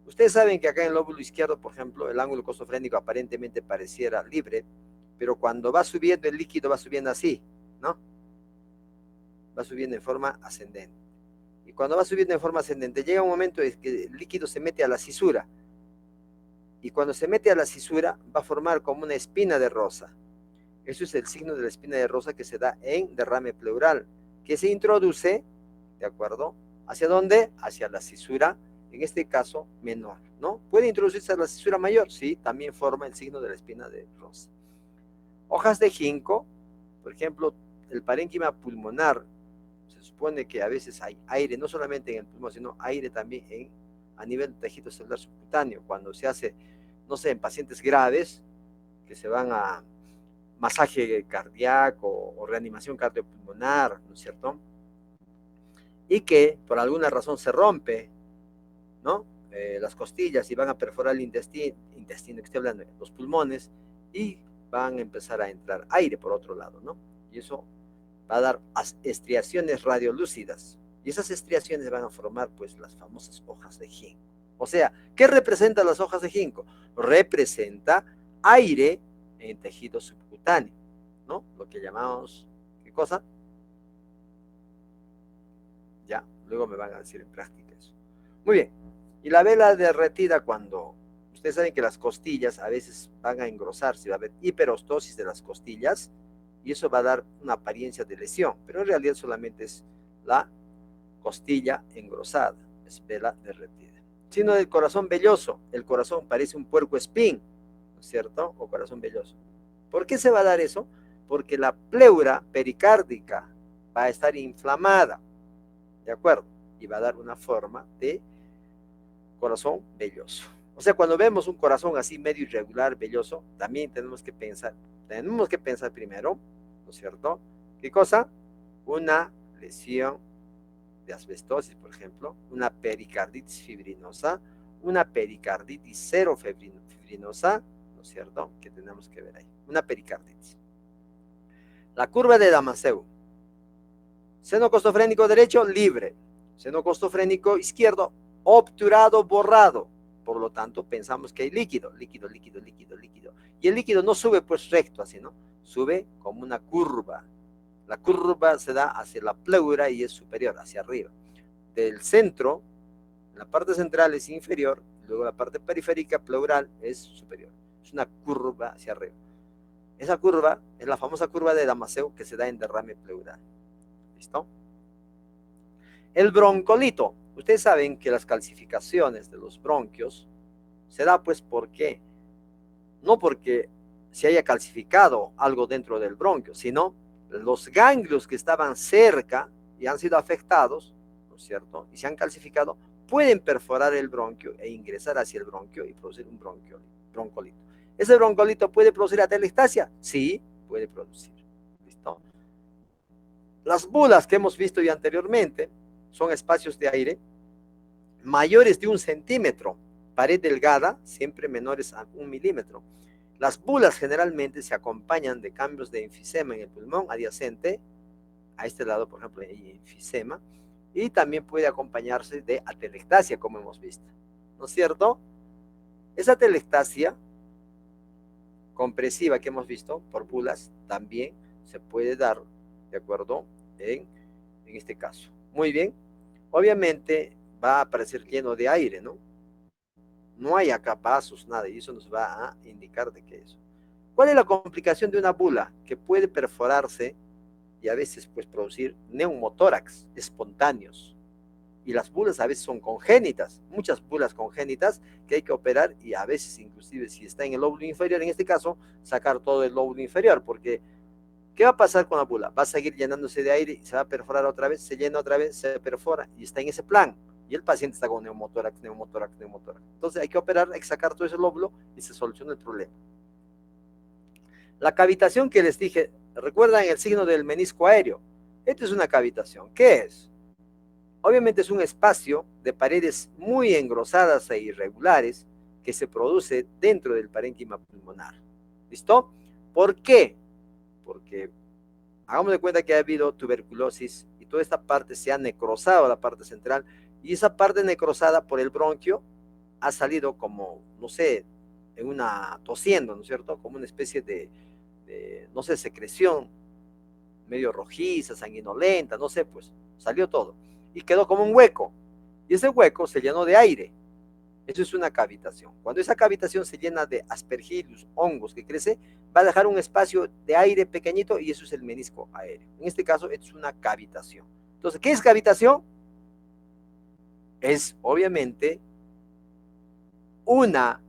Ustedes saben que acá en el lóbulo izquierdo, por ejemplo, el ángulo costofrénico aparentemente pareciera libre, pero cuando va subiendo el líquido va subiendo así, ¿no? Va subiendo en forma ascendente. Y cuando va subiendo en forma ascendente, llega un momento en que el líquido se mete a la cisura. Y cuando se mete a la cisura, va a formar como una espina de rosa. Eso es el signo de la espina de rosa que se da en derrame pleural, que se introduce, ¿de acuerdo? ¿Hacia dónde? Hacia la cisura, en este caso menor, ¿no? ¿Puede introducirse a la cisura mayor? Sí, también forma el signo de la espina de rosa. Hojas de ginkgo, por ejemplo, el parénquima pulmonar, se supone que a veces hay aire, no solamente en el pulmón, sino aire también a nivel del tejido celular subcutáneo, cuando se hace, no sé, en pacientes graves, que se van a masaje cardíaco o reanimación cardiopulmonar, ¿no es cierto? Y que por alguna razón se rompe, ¿no? Las costillas y van a perforar el intestino que estoy hablando, los pulmones, y van a empezar a entrar aire por otro lado, ¿no? Y eso va a dar estriaciones radiolúcidas. Y esas estriaciones van a formar, pues, las famosas hojas de ginkgo. O sea, ¿qué representan las hojas de ginkgo? Representa aire en tejido subcutáneo, ¿no? Lo que llamamos, ¿qué cosa? Ya, luego me van a decir en práctica eso. Muy bien. Y la vela derretida, cuando ustedes saben que las costillas a veces van a engrosarse, va a haber hiperostosis de las costillas, y eso va a dar una apariencia de lesión, pero en realidad solamente es la costilla engrosada, es vela derretida. Signo del corazón velloso, el corazón parece un puercoespín, ¿no es cierto? O corazón velloso. ¿Por qué se va a dar eso? Porque la pleura pericárdica va a estar inflamada, ¿de acuerdo? Y va a dar una forma de corazón velloso. O sea, cuando vemos un corazón así medio irregular, velloso, también tenemos que pensar primero, ¿no es cierto? ¿Qué cosa? Una lesión de asbestosis, por ejemplo, una pericarditis fibrinosa, una pericarditis serofibrinosa, ¿no es cierto? Que tenemos que ver ahí, una pericarditis. La curva de Damasceno. Seno costofrénico derecho, libre. Seno costofrénico izquierdo, obturado, borrado. Por lo tanto, pensamos que hay líquido. Y el líquido no sube pues recto así, ¿no? Sube como una curva. La curva se da hacia la pleura y es superior, hacia arriba. Del centro, la parte central es inferior, luego la parte periférica pleural es superior. Es una curva hacia arriba. Esa curva es la famosa curva de Damasceno que se da en derrame pleural. ¿Listo? El broncolito. Ustedes saben que las calcificaciones de los bronquios se da pues ¿por qué? No porque se haya calcificado algo dentro del bronquio, sino los ganglios que estaban cerca y han sido afectados, ¿no es cierto? Y se han calcificado, pueden perforar el bronquio e ingresar hacia el bronquio y producir un broncolito. ¿Ese broncolito puede producir atelectasia? Sí, puede producir. ¿Listo? Las bulas que hemos visto ya anteriormente, son espacios de aire mayores de 1 centímetro, pared delgada, siempre menores a 1 milímetro. Las bulas generalmente se acompañan de cambios de enfisema en el pulmón adyacente, a este lado, por ejemplo, hay enfisema, y también puede acompañarse de atelectasia, como hemos visto, ¿no es cierto? Esa atelectasia compresiva que hemos visto por bulas también se puede dar, ¿de acuerdo? En este caso. Muy bien. Obviamente va a aparecer lleno de aire, ¿no? No hay acá vasos, nada, y eso nos va a indicar de qué es. ¿Cuál es la complicación de una bula? Que puede perforarse y a veces pues producir neumotórax espontáneos. Y las bulas a veces son congénitas, muchas bulas congénitas que hay que operar y a veces inclusive si está en el lóbulo inferior, en este caso, sacar todo el lóbulo inferior, porque ¿qué va a pasar con la bula? Va a seguir llenándose de aire y se va a perforar otra vez, se llena otra vez, se perfora y está en ese plan. Y el paciente está con neumotórax, neumotórax, neumotórax. Entonces hay que operar, hay que sacar todo ese lóbulo y se soluciona el problema. La cavitación que les dije, ¿recuerdan el signo del menisco aéreo? Esta es una cavitación. ¿Qué es? Obviamente es un espacio de paredes muy engrosadas e irregulares que se produce dentro del parénquima pulmonar. ¿Listo? ¿Por qué? Porque hagamos de cuenta que ha habido tuberculosis y toda esta parte se ha necrosado, la parte central, y esa parte necrosada por el bronquio ha salido como, no sé, en una tosiendo, ¿no es cierto? Como una especie de no sé, secreción medio rojiza, sanguinolenta, no sé, pues salió todo y quedó como un hueco y ese hueco se llenó de aire. Eso es una cavitación. Cuando esa cavitación se llena de aspergillus, hongos que crece, va a dejar un espacio de aire pequeñito y eso es el menisco aéreo. En este caso es una cavitación. Entonces, ¿qué es cavitación? Es obviamente una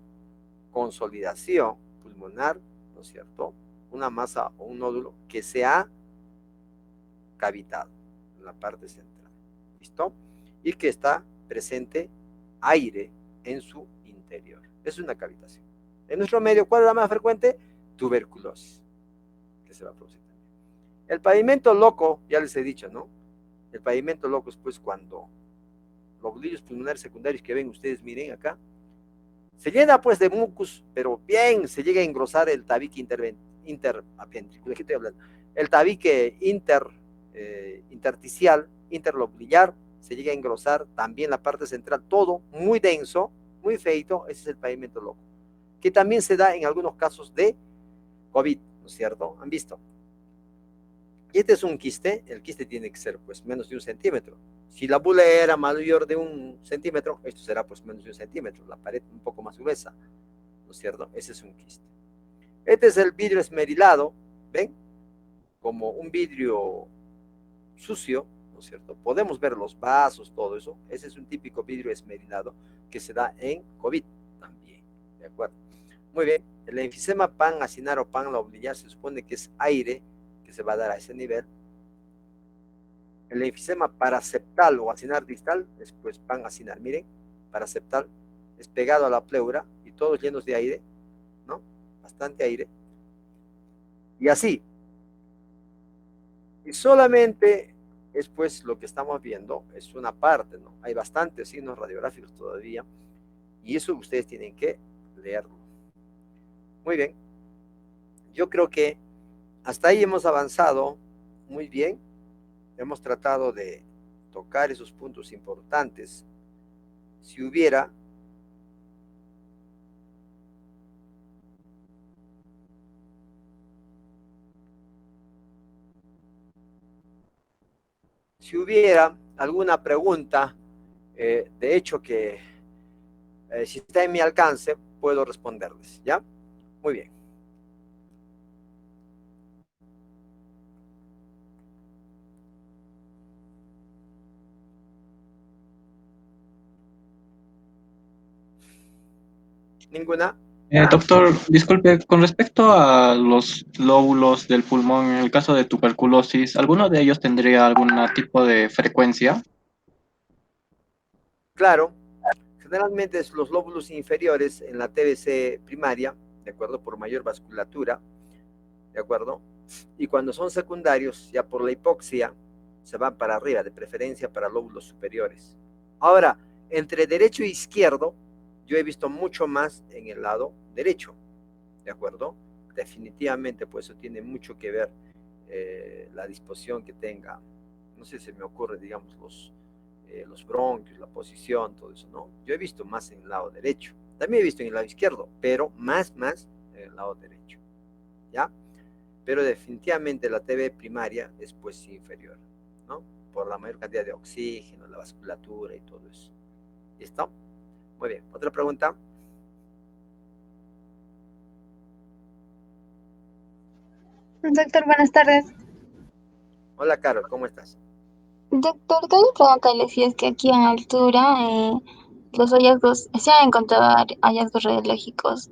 consolidación pulmonar, ¿no es cierto? Una masa o un nódulo que se ha cavitado en la parte central. ¿Listo? Y que está presente aire en su interior. Es una cavitación. En nuestro medio, ¿cuál es la más frecuente? Tuberculosis, que se va a producir también. El pavimento loco, ya les he dicho, ¿no? El pavimento loco es pues cuando los lobulillos pulmonares secundarios que ven ustedes, miren acá, se llena pues de mucus, pero bien se llega a engrosar el tabique interapéndico, ¿de qué estoy hablando? El tabique intersticial, interlobulillar, se llega a engrosar también la parte central, todo muy denso, muy feito, ese es el pavimento loco, que también se da en algunos casos de COVID, ¿no es cierto? ¿Han visto? Y este es un quiste, el quiste tiene que ser pues menos de 1 centímetro. Si la bula era mayor de 1 centímetro, esto será pues menos de 1 centímetro, la pared un poco más gruesa, ¿no es cierto? Ese es un quiste. Este es el vidrio esmerilado, ¿ven? Como un vidrio sucio, ¿no es cierto? Podemos ver los vasos, todo eso. Ese es un típico vidrio esmerilado que se da en COVID también, ¿de acuerdo? Muy bien, el enfisema pan acinar o pan lobulillar se supone que es aire que se va a dar a ese nivel. El enfisema paraseptal o acinar distal es pues pan acinar. Miren, paraseptal es pegado a la pleura y todos llenos de aire, ¿no? Bastante aire. Y así. Y solamente es pues lo que estamos viendo, es una parte, ¿no? Hay bastantes signos radiográficos todavía y eso ustedes tienen que leerlo. Muy bien. Yo creo que hasta ahí hemos avanzado muy bien. Hemos tratado de tocar esos puntos importantes. Si hubiera alguna pregunta, de hecho que si está en mi alcance, puedo responderles, ¿ya? Muy bien. ¿Ninguna? Doctor, disculpe, con respecto a los lóbulos del pulmón, en el caso de tuberculosis, ¿alguno de ellos tendría algún tipo de frecuencia? Claro. Generalmente es los lóbulos inferiores en la TBC primaria, ¿de acuerdo? Por mayor vasculatura, ¿de acuerdo? Y cuando son secundarios, ya por la hipoxia, se van para arriba, de preferencia para lóbulos superiores. Ahora, entre derecho e izquierdo, yo he visto mucho más en el lado derecho, ¿de acuerdo? Definitivamente, pues eso tiene mucho que ver la disposición que tenga, no sé, se me ocurre, digamos, los bronquios, la posición, todo eso, ¿no? Yo he visto más en el lado derecho, también he visto en el lado izquierdo, pero más en el lado derecho, ¿ya? Pero definitivamente la TB primaria es pues inferior, ¿no? Por la mayor cantidad de oxígeno, la vasculatura y todo eso. ¿Listo? Muy bien. ¿Otra pregunta? Doctor, buenas tardes. Hola, Carol, ¿cómo estás? Doctor, quería preguntarle si es que aquí en altura los hallazgos, se han encontrado hallazgos radiológicos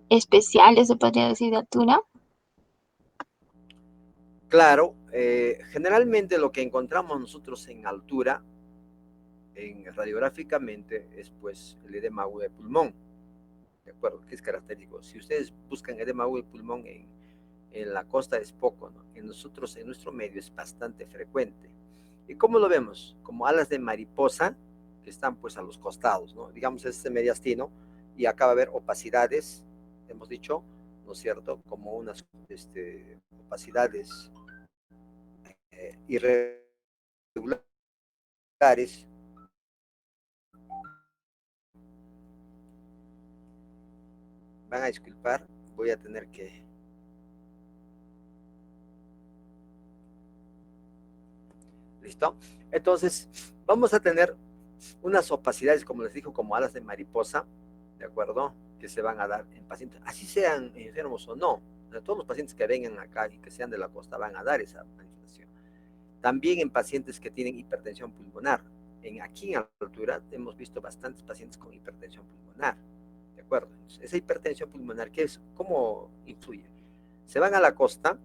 especiales, se podría decir, de altura. Claro, generalmente lo que encontramos nosotros en altura, radiográficamente, es pues el edema agudo de pulmón, ¿de acuerdo? Que es característico. Si ustedes buscan edema agudo de pulmón en la costa es poco, ¿no? En nuestro medio es bastante frecuente. ¿Y cómo lo vemos? Como alas de mariposa que están pues a los costados, ¿no? Digamos este mediastino y acá va a haber opacidades, hemos dicho, ¿no es cierto? Como unas opacidades irregulares. Van a disculpar, voy a tener que... ¿Listo? Entonces, vamos a tener unas opacidades, como les digo, como alas de mariposa, ¿de acuerdo? Que se van a dar en pacientes, así sean enfermos o no. O sea, todos los pacientes que vengan acá y que sean de la costa van a dar esa manifestación. También en pacientes que tienen hipertensión pulmonar. Aquí en altura hemos visto bastantes pacientes con hipertensión pulmonar, ¿de acuerdo? Entonces, esa hipertensión pulmonar, ¿qué es? ¿Cómo influye? Se van a la costa,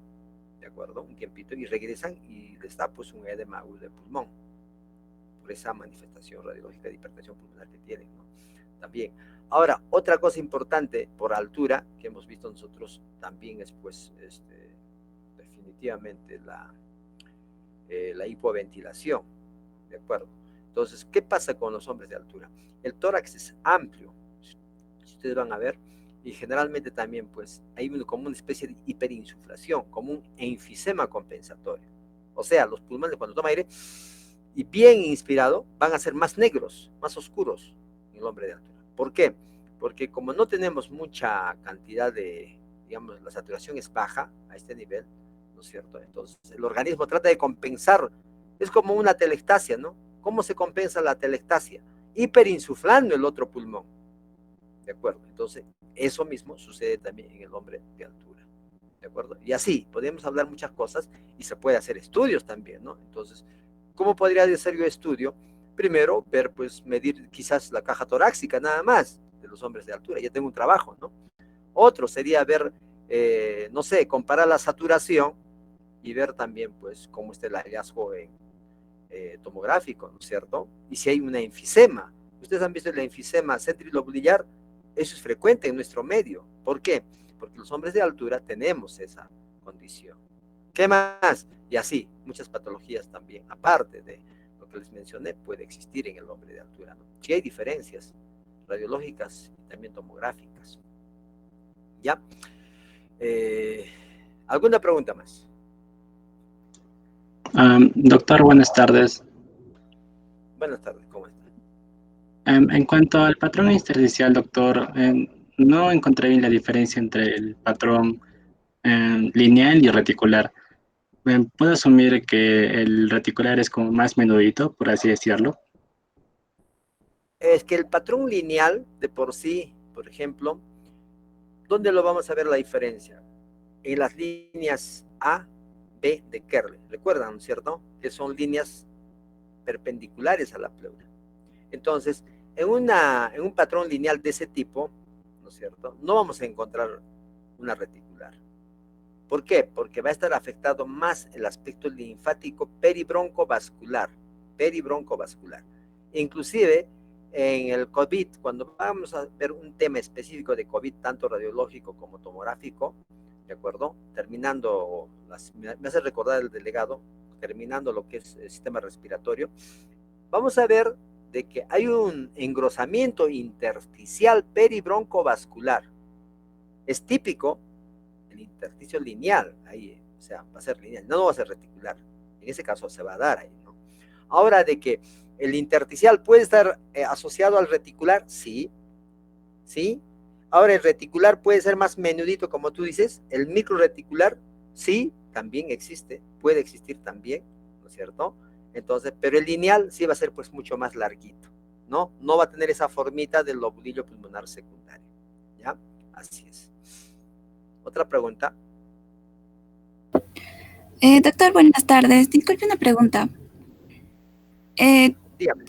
¿de acuerdo? Un tiempito y regresan y les da pues un edema agudo de pulmón por esa manifestación radiológica de hipertensión pulmonar que tienen, ¿no? También. Ahora, otra cosa importante por altura que hemos visto nosotros también es pues definitivamente la hipoventilación, ¿de acuerdo? Entonces, ¿qué pasa con los hombres de altura? El tórax es amplio, si ustedes van a ver, y generalmente también pues hay como una especie de hiperinsuflación, como un enfisema compensatorio. O sea, los pulmones cuando toma aire y bien inspirado van a ser más negros, más oscuros en el hombre de altura. ¿Por qué? Porque como no tenemos mucha cantidad de, digamos, la saturación es baja a este nivel, ¿no es cierto? Entonces el organismo trata de compensar, es como una telectasia, ¿no? ¿Cómo se compensa la telectasia? Hiperinsuflando el otro pulmón, ¿de acuerdo? Entonces eso mismo sucede también en el hombre de altura, ¿de acuerdo? Y así, podemos hablar muchas cosas y se puede hacer estudios también, ¿no? Entonces, ¿cómo podría hacer yo estudio? Primero, ver, pues, medir quizás la caja torácica nada más de los hombres de altura, ya tengo un trabajo, ¿no? Otro sería ver, no sé, comparar la saturación y ver también, pues, cómo está el hallazgo tomográfico, ¿no es cierto? Y si hay una enfisema. Ustedes han visto el enfisema centrilobular, eso es frecuente en nuestro medio. ¿Por qué? Porque los hombres de altura tenemos esa condición. ¿Qué más? Y así, muchas patologías también, aparte de lo que les mencioné, puede existir en el hombre de altura, ¿no? Sí hay diferencias radiológicas y también tomográficas. ¿Ya? ¿Alguna pregunta más? Doctor, buenas tardes. Buenas tardes, ¿cómo está? En cuanto al patrón intersticial, doctor, no encontré bien la diferencia entre el patrón lineal y reticular. ¿Puedo asumir que el reticular es como más menudito, por así decirlo? Es que el patrón lineal de por sí, por ejemplo, ¿dónde lo vamos a ver la diferencia? En las líneas A, B de Kerr. ¿Recuerdan, no es cierto? Que son líneas perpendiculares a la pleura. Entonces, en un patrón lineal de ese tipo, ¿no es cierto? No vamos a encontrar una reticular. ¿Por qué? Porque va a estar afectado más el aspecto linfático peribroncovascular. Peribroncovascular. Inclusive, en el COVID, cuando vamos a ver un tema específico de COVID, tanto radiológico como tomográfico, ¿de acuerdo? Terminando, me hace recordar el delegado, terminando lo que es el sistema respiratorio, vamos a ver de que hay un engrosamiento intersticial peribroncovascular. Es típico el intersticio lineal, ahí, o sea, va a ser lineal, no va a ser reticular. En ese caso se va a dar ahí, ¿no? Ahora, de que el intersticial puede estar asociado al reticular, sí, sí. Ahora, el reticular puede ser más menudito, como tú dices, el microreticular, sí, también existe, puede existir también, ¿no es cierto? Entonces, pero el lineal sí va a ser pues mucho más larguito, ¿no? No va a tener esa formita del lobulillo pulmonar secundario, ¿ya? Así es. ¿Otra pregunta? Doctor, buenas tardes. Disculpe una pregunta. Dígame.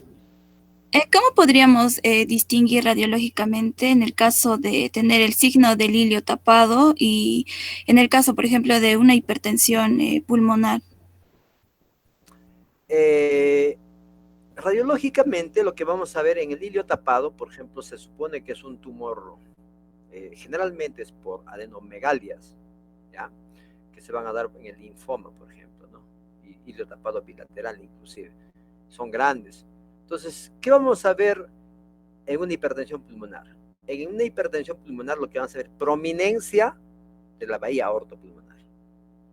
¿Cómo podríamos distinguir radiológicamente en el caso de tener el signo del hilio tapado y en el caso, por ejemplo, de una hipertensión pulmonar? Radiológicamente, lo que vamos a ver en el hilio tapado, por ejemplo, se supone que es un tumor, generalmente es por adenomegalias, ¿ya? Que se van a dar en el linfoma, por ejemplo, ¿no? Y hilio tapado bilateral, inclusive. Son grandes. Entonces, ¿qué vamos a ver en una hipertensión pulmonar? En una hipertensión pulmonar lo que vamos a ver, prominencia de la bahía aortopulmonar.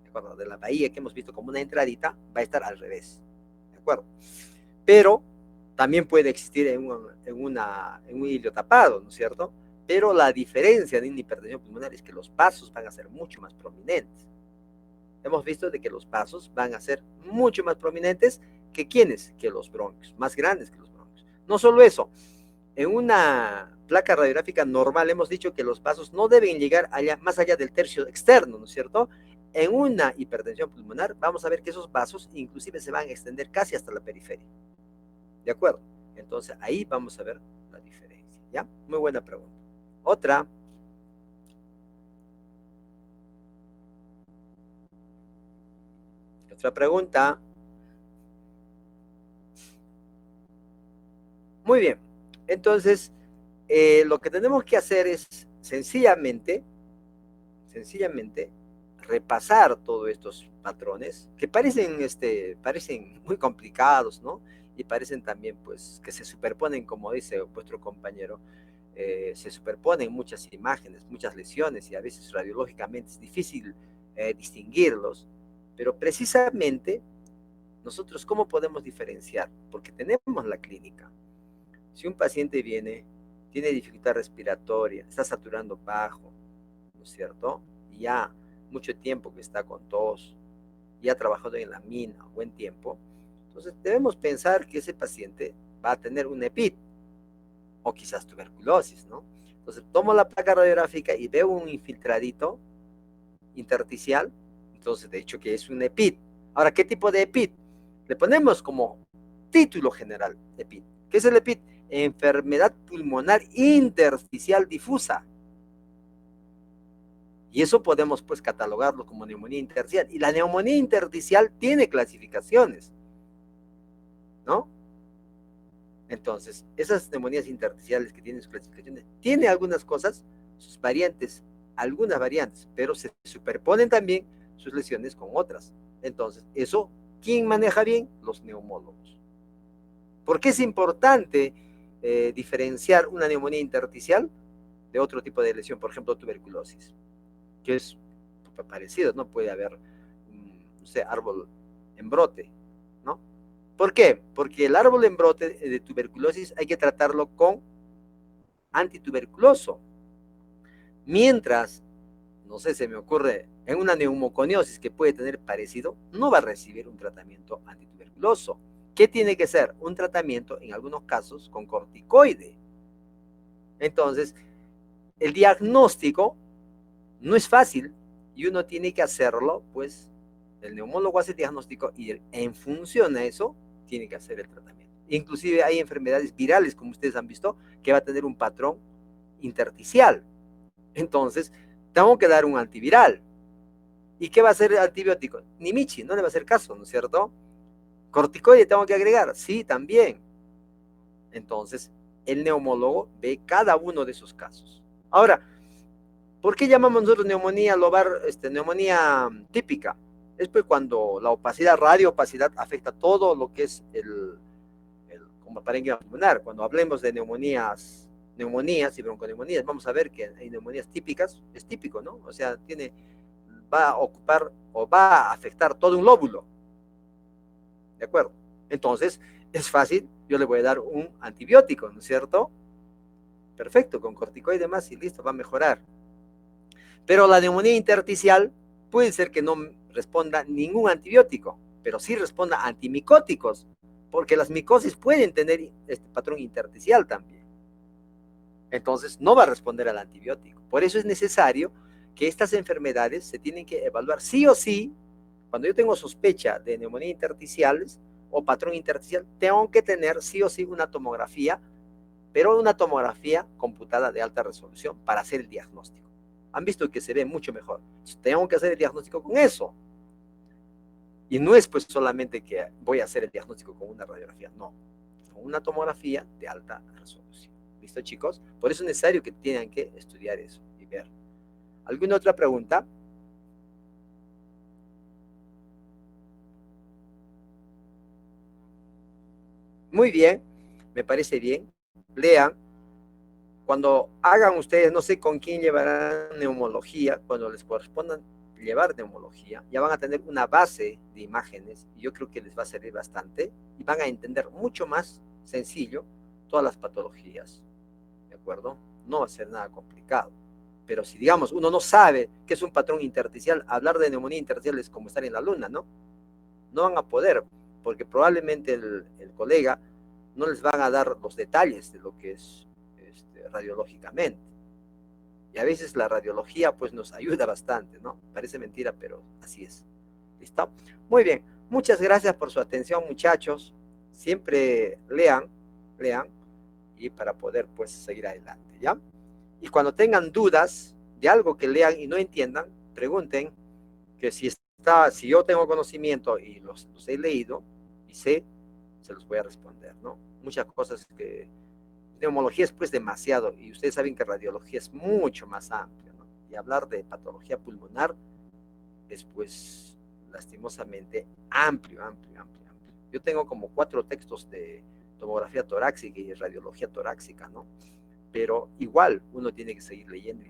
¿De acuerdo? De la bahía que hemos visto como una entradita, va a estar al revés. ¿De acuerdo? Pero también puede existir en un hilio tapado, ¿no es cierto? Pero la diferencia de una hipertensión pulmonar es que los vasos van a ser mucho más prominentes. Hemos visto de que los vasos van a ser mucho más prominentes que ¿quiénes? Que los bronquios, más grandes que los bronquios. No solo eso, en una placa radiográfica normal hemos dicho que los vasos no deben llegar allá, más allá del tercio externo, ¿no es cierto? En una hipertensión pulmonar vamos a ver que esos vasos inclusive se van a extender casi hasta la periferia. ¿De acuerdo? Entonces ahí vamos a ver la diferencia, ¿ya? Muy buena pregunta. Otra. Otra pregunta. Muy bien. Entonces, lo que tenemos que hacer es sencillamente repasar todos estos patrones que parecen muy complicados, ¿no? Y parecen también, pues, que se superponen, como dice vuestro compañero, se superponen muchas imágenes, muchas lesiones, y a veces radiológicamente es difícil distinguirlos, pero precisamente nosotros, ¿cómo podemos diferenciar? Porque tenemos la clínica. Si un paciente viene, tiene dificultad respiratoria, está saturando bajo, ¿no es cierto? Y ya mucho tiempo que está con tos, y ha trabajado en la mina, buen tiempo, entonces debemos pensar que ese paciente va a tener un EPIT, o quizás tuberculosis, ¿no? Entonces tomo la placa radiográfica y veo un infiltradito intersticial, entonces de hecho que es un EPIT. Ahora, ¿qué tipo de EPIT? Le ponemos como título general EPIT. ¿Qué es el EPIT? Enfermedad pulmonar intersticial difusa. Y eso podemos pues catalogarlo como neumonía intersticial. Y la neumonía intersticial tiene clasificaciones, ¿no? Entonces, esas neumonías intersticiales que tienen sus clasificaciones, tiene algunas cosas, sus variantes, algunas variantes, pero se superponen también sus lesiones con otras. Entonces, eso, ¿quién maneja bien? Los neumólogos. ¿Por qué es importante diferenciar una neumonía intersticial de otro tipo de lesión? Por ejemplo, tuberculosis, que es parecido, ¿no? Puede haber, no sé, árbol en brote, ¿no? ¿Por qué? Porque el árbol en brote de tuberculosis hay que tratarlo con antituberculoso. Mientras, no sé, se me ocurre, en una neumoconiosis que puede tener parecido, no va a recibir un tratamiento antituberculoso. ¿Qué tiene que ser? Un tratamiento, en algunos casos, con corticoide. Entonces, el diagnóstico no es fácil y uno tiene que hacerlo, pues, el neumólogo hace el diagnóstico y en función a eso, tiene que hacer el tratamiento. Inclusive hay enfermedades virales, como ustedes han visto, que va a tener un patrón intersticial. Entonces, tengo que dar un antiviral. ¿Y qué va a hacer el antibiótico? Ni Michi, no le va a hacer caso, ¿no es cierto? ¿Corticoide tengo que agregar? Sí, también. Entonces, el neumólogo ve cada uno de esos casos. Ahora, ¿por qué llamamos nosotros neumonía lobar, neumonía típica? Es pues cuando la opacidad, radioopacidad, afecta todo lo que es como parénquima pulmonar. Cuando hablemos de neumonías y bronconeumonías, vamos a ver que hay neumonías típicas, es típico, ¿no? O sea, va a ocupar o va a afectar todo un lóbulo. ¿De acuerdo? Entonces, es fácil, yo le voy a dar un antibiótico, ¿no es cierto? Perfecto, con corticoide más y listo, va a mejorar. Pero la neumonía intersticial puede ser que no responda ningún antibiótico, pero sí responda a antimicóticos, porque las micosis pueden tener este patrón intersticial también. Entonces, no va a responder al antibiótico. Por eso es necesario que estas enfermedades se tienen que evaluar sí o sí. Cuando yo tengo sospecha de neumonía intersticiales o patrón intersticial, tengo que tener sí o sí una tomografía, pero una tomografía computada de alta resolución para hacer el diagnóstico. Han visto que se ve mucho mejor. Entonces, tengo que hacer el diagnóstico con eso. Y no es pues solamente que voy a hacer el diagnóstico con una radiografía, no. Con una tomografía de alta resolución. ¿Listo, chicos? Por eso es necesario que tengan que estudiar eso y ver. ¿Alguna otra pregunta? Muy bien, me parece bien. Lean. Cuando hagan ustedes, no sé con quién llevarán neumología, cuando les correspondan llevar neumología, ya van a tener una base de imágenes y yo creo que les va a servir bastante y van a entender mucho más sencillo todas las patologías, ¿de acuerdo? No va a ser nada complicado. Pero si, digamos, uno no sabe qué es un patrón intersticial, hablar de neumonía intersticial es como estar en la luna, ¿no? No van a poder, porque probablemente el colega no les van a dar los detalles de lo que es radiológicamente. Y a veces la radiología pues nos ayuda bastante, ¿no? Parece mentira, pero así es. ¿Listo? Muy bien. Muchas gracias por su atención, muchachos. Siempre lean, y para poder pues seguir adelante, ¿ya? Y cuando tengan dudas de algo que lean y no entiendan, pregunten, que si yo tengo conocimiento y los he leído y sé, se los voy a responder, ¿no? Muchas cosas que neumología es pues demasiado, y ustedes saben que radiología es mucho más amplia, ¿no? Y hablar de patología pulmonar es pues lastimosamente amplio. Yo tengo como 4 textos de tomografía torácica y radiología torácica, ¿no? Pero igual uno tiene que seguir leyendo.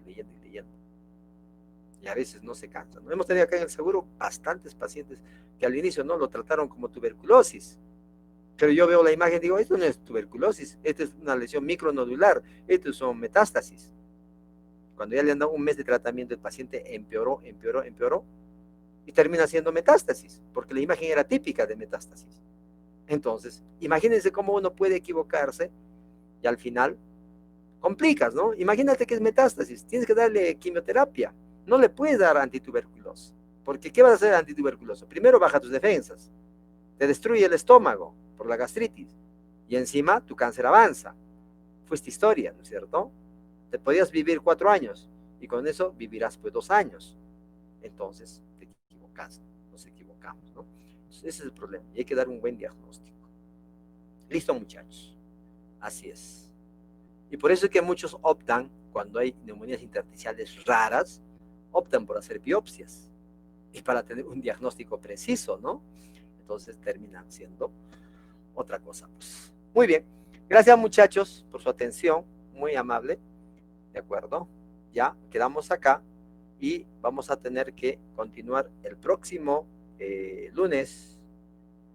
Y a veces no se cansa, ¿no? Hemos tenido acá en el seguro bastantes pacientes que al inicio no lo trataron como tuberculosis. Pero yo veo la imagen y digo, esto no es tuberculosis, esto es una lesión micronodular, esto son metástasis. Cuando ya le han dado un mes de tratamiento, el paciente empeoró, y termina siendo metástasis, porque la imagen era típica de metástasis. Entonces, imagínense cómo uno puede equivocarse y al final complicas, ¿no? Imagínate que es metástasis, tienes que darle quimioterapia, no le puedes dar antituberculoso, porque ¿qué vas a hacer antituberculoso? Primero baja tus defensas, te destruye el estómago por la gastritis, y encima tu cáncer avanza. Fuiste historia, ¿no es cierto? Te podías vivir 4 años, y con eso vivirás pues 2 años. Entonces, te equivocas, nos equivocamos, ¿no? Entonces, ese es el problema, y hay que dar un buen diagnóstico. Listo, muchachos. Así es. Y por eso es que muchos optan, cuando hay neumonías intersticiales raras, optan por hacer biopsias, y para tener un diagnóstico preciso, ¿no? Entonces terminan siendo otra cosa, pues. Muy bien. Gracias, muchachos, por su atención. Muy amable. ¿De acuerdo? Ya quedamos acá y vamos a tener que continuar el próximo lunes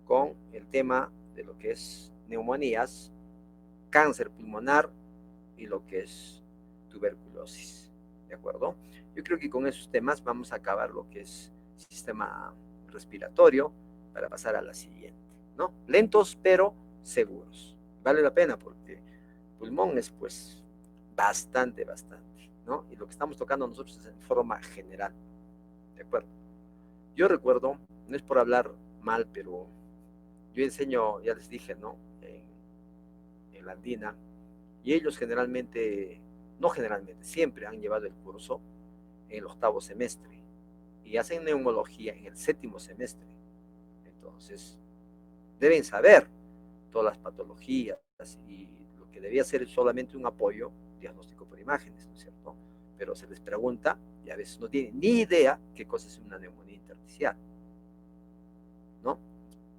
con el tema de lo que es neumonías, cáncer pulmonar y lo que es tuberculosis. ¿De acuerdo? Yo creo que con esos temas vamos a acabar lo que es sistema respiratorio para pasar a la siguiente, ¿no? Lentos pero seguros. Vale la pena porque pulmón es pues bastante, ¿no? Y lo que estamos tocando nosotros es en forma general, ¿de acuerdo? Yo recuerdo, no es por hablar mal, pero yo enseño, ya les dije, ¿no? En la Andina, y ellos siempre han llevado el curso en el 8º semestre, y hacen neumología en el 7º semestre. Entonces, deben saber todas las patologías, y lo que debía ser solamente un apoyo diagnóstico por imágenes, ¿no es cierto? Pero se les pregunta y a veces no tienen ni idea qué cosa es una neumonía intersticial.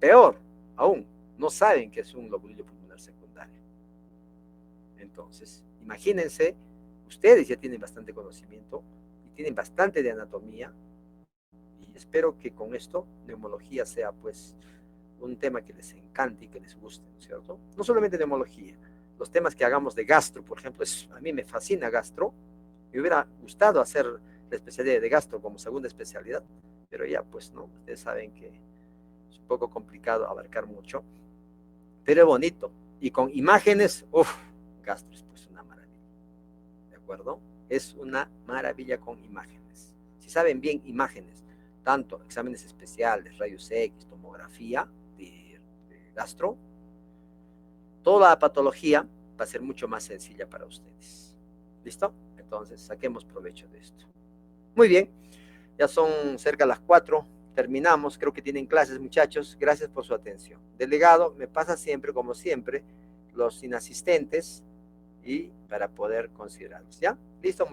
peor aún, no saben que es un lobulillo pulmonar secundario. Entonces, imagínense, ustedes ya tienen bastante conocimiento y tienen bastante de anatomía, y espero que con esto neumología sea pues un tema que les encante y que les guste, ¿no es cierto? No solamente neumología, los temas que hagamos de gastro, por ejemplo, a mí me fascina gastro, me hubiera gustado hacer la especialidad de gastro como segunda especialidad, pero ya pues no, ustedes saben que es un poco complicado abarcar mucho, pero es bonito, y con imágenes, gastro es pues una maravilla, ¿de acuerdo? Es una maravilla con imágenes. Si saben bien imágenes, tanto exámenes especiales, rayos X, tomografía de gastro, toda la patología va a ser mucho más sencilla para ustedes. ¿Listo? Entonces, saquemos provecho de esto. Muy bien, ya son cerca de las 4, terminamos, creo que tienen clases, muchachos, gracias por su atención. Delegado, me pasa siempre, como siempre, los inasistentes y para poder considerarlos, ¿ya? ¿Listo?